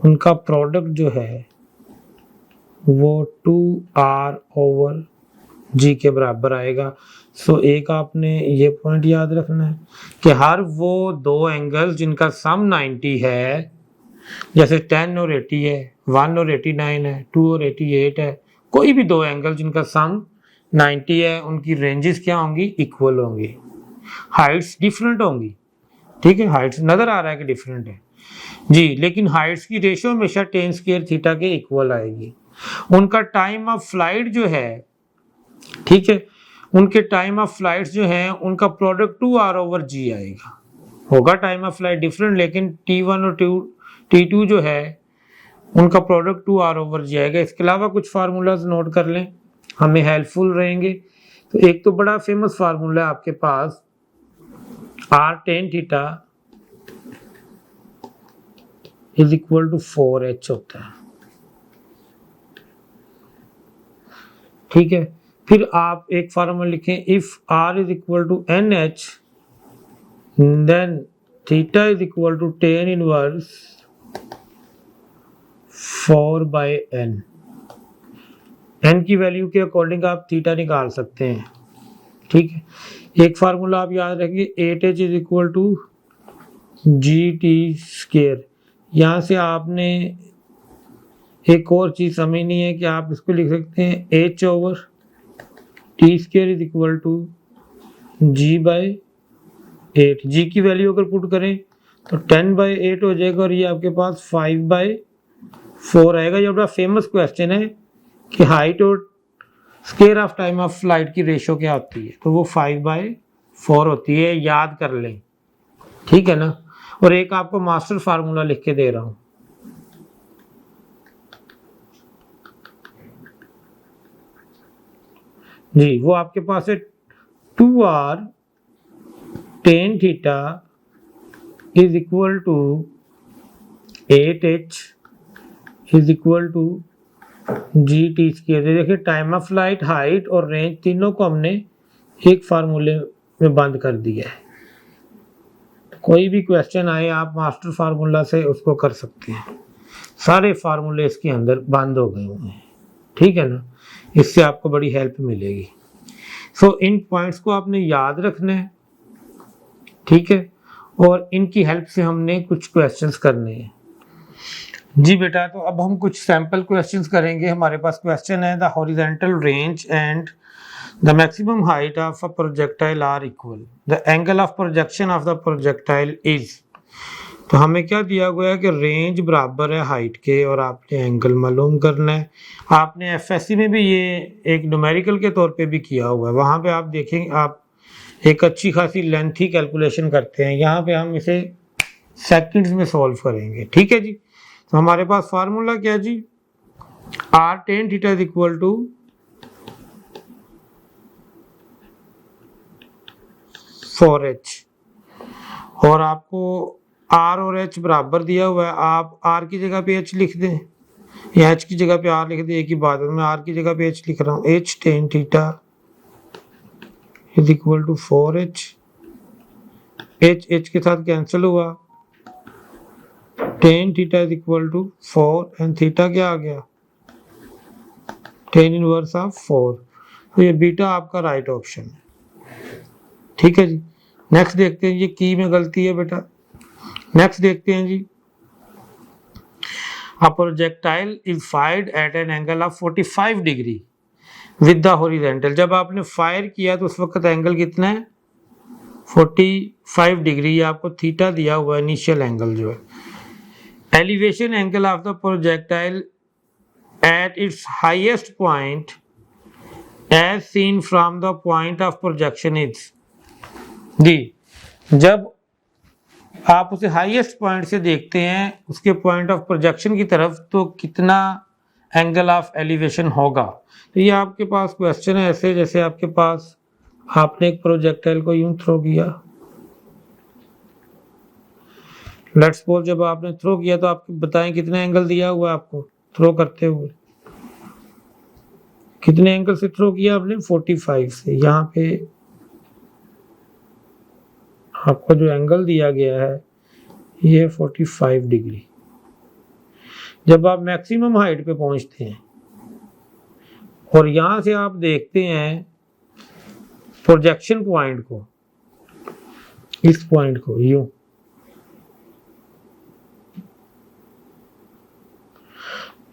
उनका प्रोडक्ट जो है वो 2r ओवर जी के बराबर आएगा। सो एक आपने ये पॉइंट याद रखना है कि हर वो दो एंगल जिनका सम 90 है, जैसे 10 और 80 है, 1 और 89 है, 2 और 88 है, कोई भी दो एंगल जिनका सम 90 है उनकी रेंजेस क्या होंगी, इक्वल होंगी, हाइट्स डिफरेंट होंगी। ठीक है, हाइट्स नजर आ रहा है कि डिफरेंट है जी, लेकिन हाइट्स की रेशियो हमेशा 10 स्क्वायर थीटा के इक्वल आएगी। उनका टाइम ऑफ फ्लाइट जो है, ठीक है, उनके टाइम ऑफ फ्लाइट्स जो हैं उनका प्रोडक्ट 2r ओवर जी आएगा। होगा टाइम ऑफ फ्लाइट डिफरेंट लेकिन t1 और t2 जो है उनका प्रोडक्ट 2r ओवर जी आएगा। इसके अलावा कुछ फार्मूलाज नोट कर लें, हमें हेल्पफुल रहेंगे। तो एक तो बड़ा फेमस फार्मूला है आपके पास, r tan theta is equal to 4h होता है। ठीक है, फिर आप एक फार्मूला लिखें, if r is equal to nh then theta is equal to tan inverse 4/n। n की वैल्यू के अकॉर्डिंग आप थीटा निकाल सकते हैं। ठीक है, एक फार्मूला आप याद रखिए, 8h is equal to gt square. यहाँ से आपने एक और चीज समझनी है कि आप इसको लिख सकते हैं h over T square is equal to ji by 8। जी की वैल्यू अगर पुट करें तो 10/8 हो जाएगा और ये आपके पास 5/4 आएगा। ये बड़ा फेमस क्वेश्चन है कि हाइट और square of time of flight की रेशो क्या होती है? तो वो 5/4 होती है, याद कर लें, ठीक है ना। और एक आपको मास्टर फार्मूला लिख के दे रहा हूं, जी, वो आपके पास है 2r tan theta is equal to 8h is equal to GT square. देखिए टाइम ऑफ फ्लाइट, हाइट और रेंज तीनों को हमने एक फार्मूले में बंद कर दिया है। कोई भी क्वेश्चन आए आप मास्टर फार्मूला से उसको कर सकते हैं, सारे फार्मूले इसके अंदर बंद हो गए हुए हैं, ठीक है ना। इससे आपको बड़ी हेल्प मिलेगी। सो इन पॉइंट्स को आपने याद रखना है, ठीक है, और इनकी हेल्प से हमने कुछ क्वेश्चंस करने हैं। जी बेटा, तो अब हम कुछ सैंपल क्वेश्चंस करेंगे। हमारे पास क्वेश्चन है the horizontal range and the maximum height of a projectile are equal, the angle of projection of the projectile is. तो हमें क्या दिया गया है कि रेंज बराबर है हाइट के और आपने एंगल मालूम करना है। आपने एफएससी में भी ये एक न्यूमेरिकल के तौर पे भी किया हुआ है, वहां पे आप देखेंगे आप एक अच्छी खासी लेंथी कैलकुलेशन करते हैं। यहाँ पे हम इसे सेकंड्स में सॉल्व करेंगे, ठीक है जी। तो हमारे पास फार्मूला क्या जी, r tan theta is equal to 4h, और आपको r और h बराबर दिया हुआ है। आप r की जगह पे h लिख दें या h की जगह पे r लिख दें, एक ही बात है। मैं r की जगह पे h लिख रहा हूँ, h tan theta is equal to 4h, h के साथ कैंसिल हुआ, tan theta is equal to 4 and theta क्या आ गया, tan इनवर्स ऑफ 4। तो ये बीटा आपका राइट ऑप्शन है, ठीक है जी। नेक्स्ट देखते हैं, ये की में गलती है बेटा। नेक्स्ट देखते हैं जी, a projectile is fired at an angle of 45 degree with the horizontal. जब आपने फायर किया तो उस वक्त एंगल कितना है, 45 डिग्री। आपको थीटा दिया हुआ है, इनिशियल एंगल जो है। Elevation angle of the projectile at its highest point as seen from the point of projection is. जी, जब आप उसे हाईएस्ट पॉइंट से देखते हैं उसके पॉइंट ऑफ प्रोजेक्शन की तरफ, तो कितना एंगल ऑफ एलिवेशन होगा। तो ये आपके पास क्वेश्चन है ऐसे, जैसे आपके पास आपने एक प्रोजेक्टाइल को यूं थ्रो किया, लेट्स सपोज जब आपने थ्रो किया तो आप बताएं कितना एंगल दिया हुआ है आपको थ्रो करते हुए, कितने एंगल से थ्रो किया आपने, 45 से। यहाँ पे आपको जो एंगल दिया गया है ये 45 डिग्री। जब आप मैक्सिमम हाइट पे पहुंचते हैं और यहां से आप देखते हैं प्रोजेक्शन पॉइंट को, इस पॉइंट को यूं,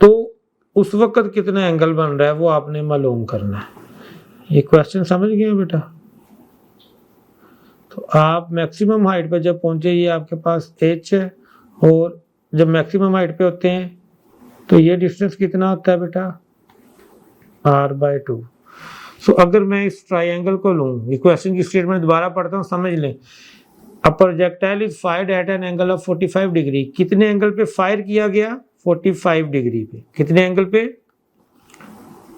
तो उस वक्त कितना एंगल बन रहा है वो आपने मालूम करना है। ये क्वेश्चन समझ गए बेटा। तो आप मैक्सिमम हाइट पे जब पहुंचे, ये आपके पास h है, और जब मैक्सिमम हाइट पे होते हैं तो ये डिस्टेंस कितना होता है बेटा, r/2। सो अगर मैं इस ट्राइंगल को लूं, ये क्वेश्चन की स्टेटमेंट दोबारा पढ़ता हूं, समझ लें। अ projectile is fired at an angle of 45 degree. कितने एंगल पे फायर किया गया, 45 डिग्री पे। कितने एंगल पे,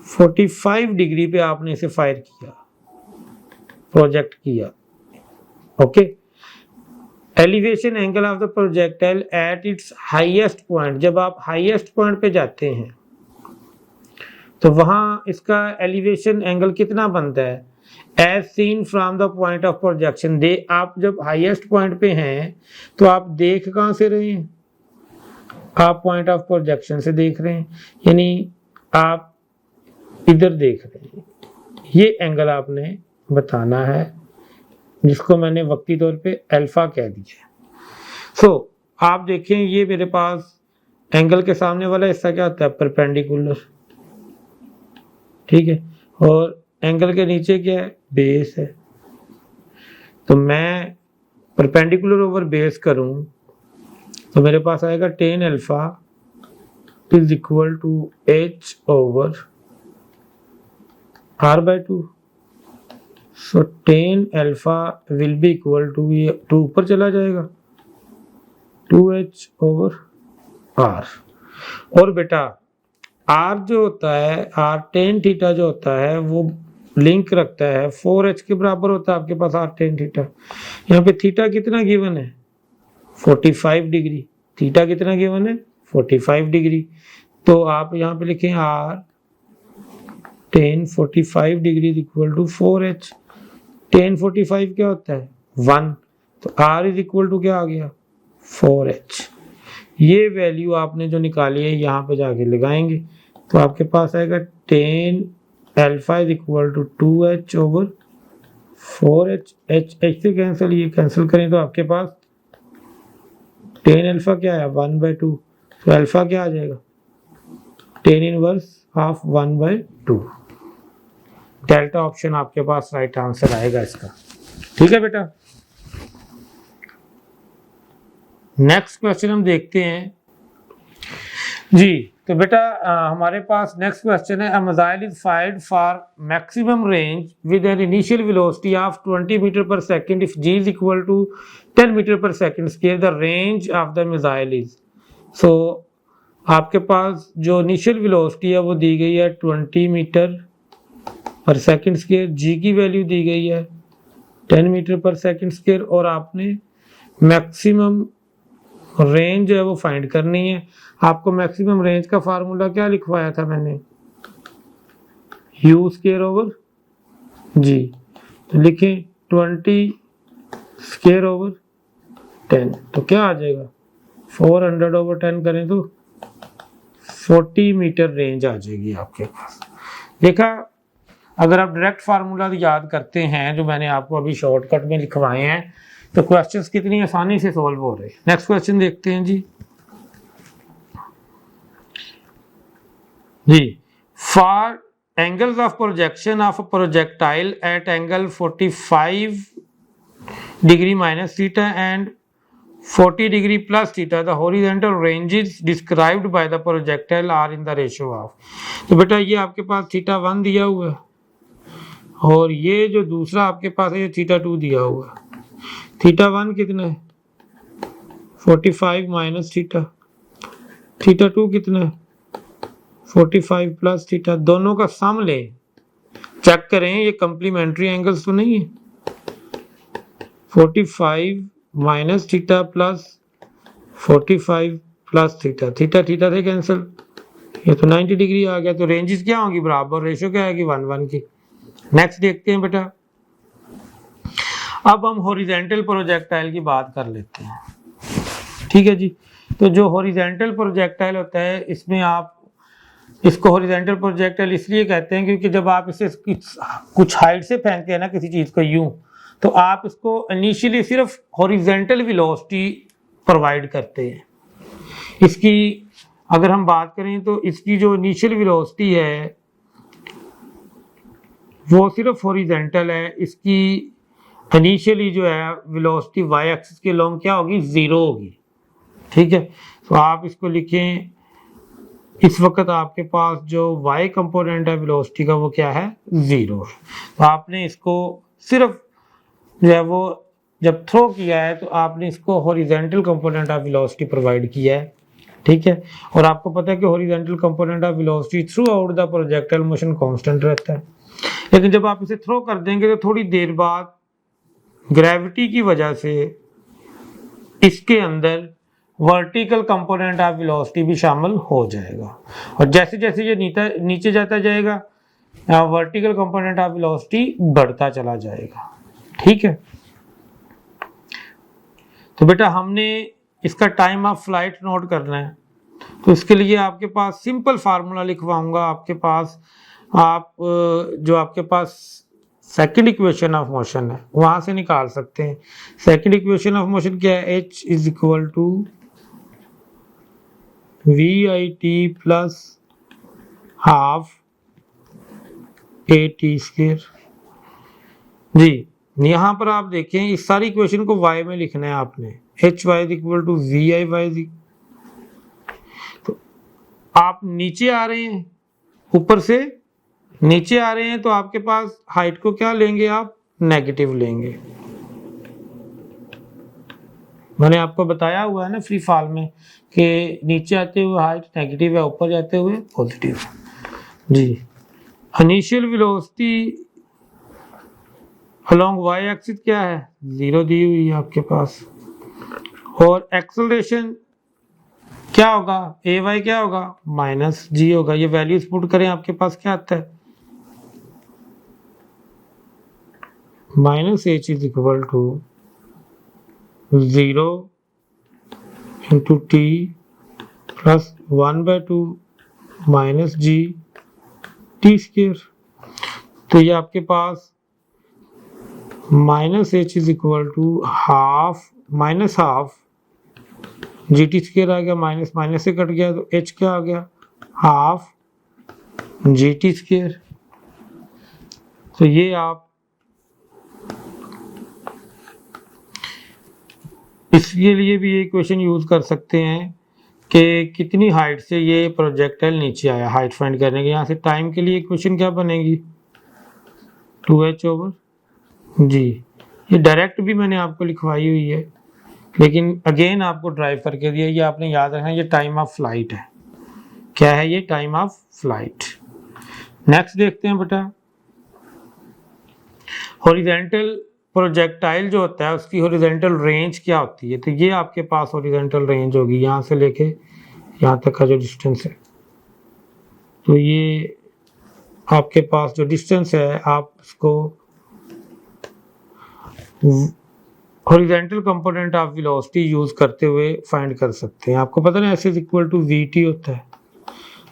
45 डिग्री पे आपने इसे फायर किया, प्रोजेक्ट किया, okay. Elevation angle of the projectile at its highest point. जब आप हाईएस्ट पॉइंट पे जाते हैं तो वहां इसका एलिवेशन एंगल कितना बनता है, as seen from the point of projection. दे आप जब हाईएस्ट पॉइंट पे हैं तो आप देख कहां से रहे हैं, आप पॉइंट ऑफ प्रोजेक्शन से देख रहे हैं, यानी आप इधर देख रहे हैं। ये एंगल आपने बताना है, जिसको मैंने वक्ती तौर पे अल्फा कह दिया। सो आप देखें, ये मेरे पास एंगल के सामने वाला हिस्सा क्या होता है, परपेंडिकुलर, ठीक है, और एंगल के नीचे क्या है, बेस है। तो मैं परपेंडिकुलर ओवर बेस करूं तो मेरे पास आएगा tan alpha is equal to h over r by 2, so tan alpha will be equal to, ये 2 ऊपर चला जाएगा 2h ओवर r। और बेटा r जो होता है, r टेन थीटा जो होता है वो लिंक रखता है 4h के बराबर होता है आपके पास r टेन थीटा। यहाँ पे थीटा कितना गिवन है 45 डिग्री, थीटा कितना गिवन है 45 डिग्री। तो आप यहाँ पे लिखें r tan 45 degree equal to 4h। Tan 45 क्या होता है 1, तो r इज इक्वल टू क्या आ गया 4h। ये वैल्यू आपने जो निकाली है यहाँ पे जाके लगाएंगे तो आपके पास आएगा tan alpha is equal to 2h over 4h। h से कैंसिल, ये कैंसिल करें तो आपके पास टेन अल्फा क्या है 1/2, तो अल्फा क्या आ जाएगा tan inverse half 1/2। Delta option आपके पास राइट आंसर आएगा इसका। ठीक है बेटा, नेक्स्ट क्वेश्चन हम देखते हैं जी। तो बेटा हमारे पास नेक्स्ट क्वेश्चन है, a missile is fired for maximum range with an initial velocity of 20 metre per second if g is equal to 10 metre per second square, the range of the missile is. So आपके पास जो initial velocity है वो दी गई है 20 metre per second square, g की value दी गई है 10 मीटर पर सेकंड स्क्वायर, और आपने मैक्सिमम रेंज है वो फाइंड करनी है। आपको मैक्सिमम रेंज का फार्मूला क्या लिखवाया था मैंने, u स्क्वायर ओवर g। तो लिखें 20 स्क्वायर ओवर 10, तो क्या आ जाएगा 400 ओवर 10 करें तो 40 मीटर रेंज आ जाएगी आपके पास। देखा, अगर आप डायरेक्ट फार्मूला याद करते हैं जो मैंने आपको अभी शॉर्टकट में लिखवाए हैं तो क्वेश्चंस कितनी आसानी से सॉल्व हो रहे हैं। नेक्स्ट क्वेश्चन देखते हैं जी। For angles of projection of a projectile at angle 45 degree minus theta and 40 degree plus theta, the horizontal ranges described by the projectile are in the ratio of. तो बेटा ये आपके पास थीटा 1 दिया हुआ है और ये जो दूसरा आपके पास है ये थीटा 2 दिया हुआ है। थीटा 1 कितना है 45 माइनस थीटा, थीटा 2 कितना है 45 प्लस थीटा, दोनों का सम ले, चेक करें ये कंप्लीमेंट्री एंगल्स तो नहीं है। 45 minus theta plus 45 plus theta, theta theta से कैंसिल, ये तो 90 डिग्री आ गया। तो रेंजेस क्या होंगी बराबर, रेशियो क्या आएगी 1:1 की। नेक्स्ट देखते हैं बेटा, अब हम हॉरिजॉन्टल प्रोजेक्टाइल की बात कर लेते हैं। ठीक है जी, तो जो हॉरिजॉन्टल प्रोजेक्टाइल होता है इसमें आप इसको हॉरिजॉन्टल प्रोजेक्टाइल इसलिए कहते हैं क्योंकि जब आप इसे कुछ हाइट से फेंकते हैं ना किसी चीज को यूं, तो आप इसको इनिशियली सिर्फ हॉरिजॉन्टल वेलोसिटी प्रोवाइड करते हैं। इसकी अगर हम बात करें तो इसकी जो इनिशियल वेलोसिटी है वो सिर्फ हॉरिजॉन्टल है। इसकी इनिशियली जो है वेलोसिटी वाई एक्सिस के लॉन्ग क्या होगी 0 होगी। ठीक है, तो आप इसको लिखें, इस वक्त आपके पास जो y कंपोनेंट है वेलोसिटी का वो क्या है 0। तो आपने इसको सिर्फ जो है वो जब थ्रो किया है तो आपने इसको horizontal component of velocity provide किया है। ठीक है, और आपको पता है कि horizontal component of velocity through out the projectile motion constant रहता है, लेकिन जब आप इसे थ्रो कर देंगे तो थोड़ी देर बाद ग्रेविटी की वजह से इसके अंदर वर्टिकल कंपोनेंट ऑफ वेलोसिटी भी शामिल हो जाएगा, और जैसे जैसे ये नीचे जाता जाएगा वर्टिकल कंपोनेंट ऑफ वेलोसिटी बढ़ता चला जाएगा। ठीक है, तो बेटा हमने इसका टाइम ऑफ फ्लाइट नोट करना है, तो इसके लिए आपके पास सिंपल फार्मूला लिखवाऊंगा। आपके पास जो आपके पास सेकंड इक्वेशन ऑफ मोशन है वहां से निकाल सकते हैं। सेकंड इक्वेशन ऑफ मोशन क्या है, h is equal to VIT plus half AT square. जी, यहां पर आप देखें इस सारी इक्वेशन को y में लिखना है आपने, HY is equal to VIY। तो आप नीचे आ रहे हैं ऊपर से नीचे आ रहे हैं तो आपके पास हाइट को क्या लेंगे आप, नेगेटिव लेंगे। मैंने आपको बताया हुआ है ना फ्री फॉल में कि नीचे आते हुए हाइट नेगेटिव है, ऊपर जाते हुए positive g. Initial velocity along Y axis क्या है, 0 दी हुई है आपके पास। और एक्सेलरेशन क्या होगा, ए वाई क्या होगा, माइनस जी होगा। ये वैल्यूज पुट करें, आपके पास क्या आता है, minus H is equal to 0 into T plus 1/2 minus g T square. तो ये आपके पास minus H is equal to half minus half g T square आ गया, माइनस माइनस से कट गया तो एच क्या आ गया, हाफ जी टी स्क्वायर। तो ये आप इसके लिए भी ये क्वेश्चन यूज कर सकते हैं कि कितनी हाइट से ये प्रोजेक्टाइल नीचे आया, हाइट फाइंड करने के। यहाँ से टाइम के लिए क्वेश्चन क्या बनेगी, 2h ओवर जी। ये डायरेक्ट भी मैंने आपको लिखवाई हुई है, लेकिन अगेन आपको ड्राइव करके दिया। ये आपने याद रखना, ये टाइम ऑफ फ्लाइट है। क्या है ये, टाइम ऑफ फ्लाइट। नेक्स्ट देखते हैं बेटा, हॉरिजॉन्टल प्रोजेक्टाइल जो होता है उसकी हॉरिजॉन्टल रेंज क्या होती है। तो ये आपके पास हॉरिजॉन्टल रेंज होगी यहाँ से लेके यहाँ तक का जो डिस्टेंस है। तो ये आपके पास जो डिस्टेंस है आप उसको horizontal component of velocity use करते हुए फाइंड कर सकते हैं। आपको पता है s is equal to v t होता है,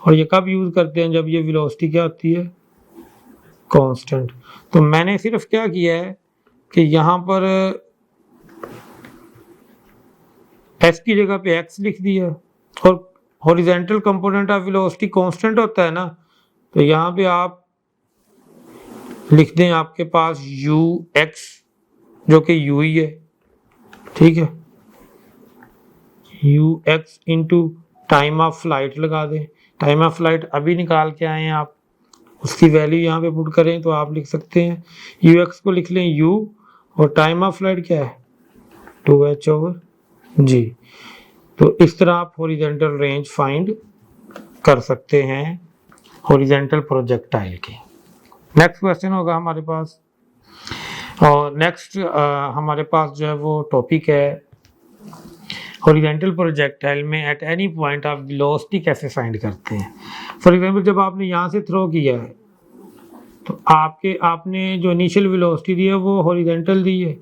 और ये कब यूज करते हैं, जब ये वेलोसिटी क्या होती है, कांस्टेंट। तो मैंने सिर्फ क्या किया है कि यहाँ पर एस की जगह पे एक्स लिख दिया, और horizontal component of velocity constant होता है ना, तो यहाँ पे आप लिख दें आपके पास यू एक्स जो कि यू ही है, ठीक है, you x into time of flight लगा दें। टाइम ऑफ फ्लाइट अभी निकाल के आए हैं आप, उसकी वैल्यू यहाँ पे पुट करें तो आप लिख सकते हैं यू एक्स को लिख लें यू, और टाइम ऑफ फ्लाइट क्या है 2h ओवर जी। तो इस तरह आप हॉरिजॉन्टल रेंज फाइंड कर सकते हैं हॉरिजॉन्टल प्रोजेक्टाइल की। नेक्स्ट क्वेश्चन होगा हमारे पास, और नेक्स्ट हमारे पास जो है वो टॉपिक है हॉरिजॉन्टल प्रोजेक्टाइल में at any point of velocity कैसे फाइंड करते हैं। फॉर एग्जांपल जब आपने यहाँ से थ्रो किया है तो आपने जो इनिशियल वेलोसिटी दी है वो हॉरिजॉन्टल दी है।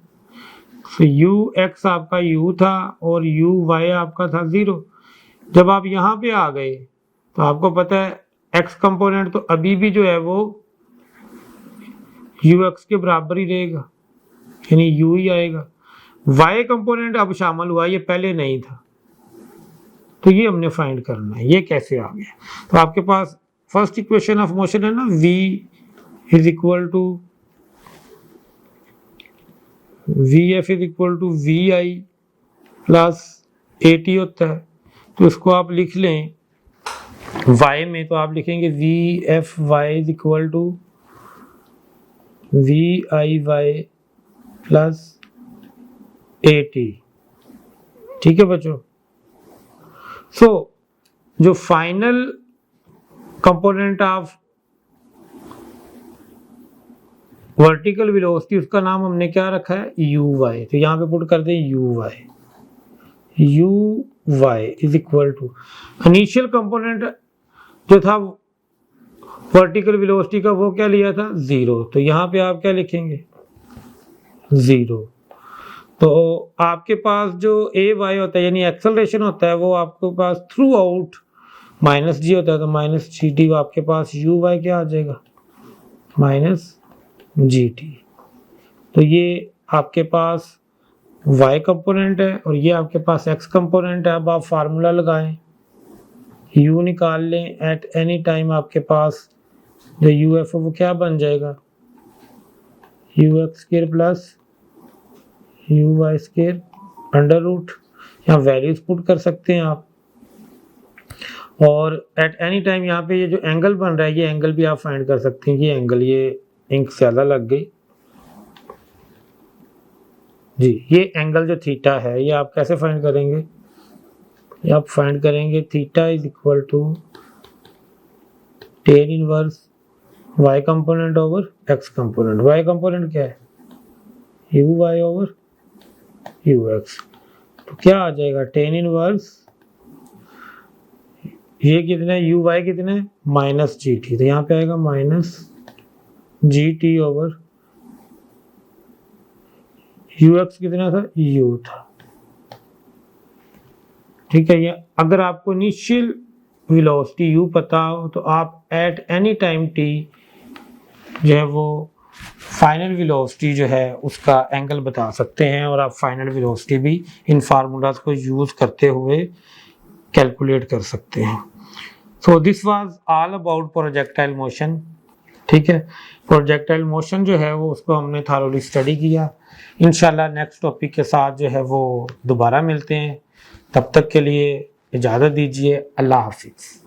तो यू एक्स आपका यू था और यू वाई आपका था 0। जब आप यहाँ पे आ गए तो आपको पता है एक्स कंपोनेंट तो अभी भी जो है वो यू एक्स के बराबर ही रहेगा, यानी यू ही आएगा। वाई कंपोनेंट अब शामिल हुआ, ये पहले नहीं था, तो ये हमने फाइंड करना है ये कैसे आ गया। तो आपके पास फर्स्ट इक्वेशन ऑफ मोशन है ना, v is equal to v f is equal to v i plus a t होता है। तो इसको आप लिख लें y में, तो आप लिखेंगे v f y is equal to v i y plus a t, ठीक है बच्चों। सो जो final component of vertical velocity उसका नाम हमने क्या रखा है यू वाई। तो यहाँ पे पुट कर दें u y is equal to initial component जो था वर्टिकल वेलोसिटी का वो क्या लिया था 0। तो यहाँ पे आप क्या लिखेंगे 0। तो आपके पास जो ए वाई होता है यानी एक्सेलरेशन होता है वो आपके पास थ्रू आउट माइनस जी होता है, तो माइनस जी टी। आपके पास यू वाई क्या आ जाएगा माइनस जी टी। तो ये आपके पास y कंपोनेंट है और ये आपके पास x कंपोनेंट है। अब आप फार्मूला लगाएं, u निकाल लें एट एनी टाइम, आपके पास जो यू एफ वो क्या बन जाएगा u x square plus u y square under root. यहाँ वैल्यूज पुट कर सकते हैं आप, और एट एनी टाइम यहाँ पे ये जो एंगल बन रहा है, ये एंगल भी आप फाइंड कर सकते हैं। ये एंगल, ये इंक ज़्यादा लग गई जी। ये एंगल जो थीटा है, ये आप कैसे फाइंड करेंगे? ये आप फाइंड करेंगे theta is equal to tan inverse y component over x component. y component क्या है? uy over ux। तो क्या आ जाएगा? टेन इनवर्स, ये कितना है? uy कितना है? Minus g T. तो यहाँ पे आएगा minus g t over ux कितना था? u था। ठीक है। ये अगर आपको इनिशियल वेलोसिटी u पता हो तो आप एट एनी टाइम t जो है वो फाइनल वेलोसिटी जो है उसका एंगल बता सकते हैं, और आप फाइनल वेलोसिटी भी इन फार्मूलाज को यूज करते हुए कैलकुलेट कर सकते हैं। So this was all about projectile motion. ठीक है, प्रोजेक्टाइल मोशन जो है वो उसको हमने थॉरोली स्टडी किया। इंशाल्लाह नेक्स्ट टॉपिक के साथ जो है वो दोबारा मिलते हैं। तब तक के लिए इजाज़त दीजिए। अल्लाह हाफिज़।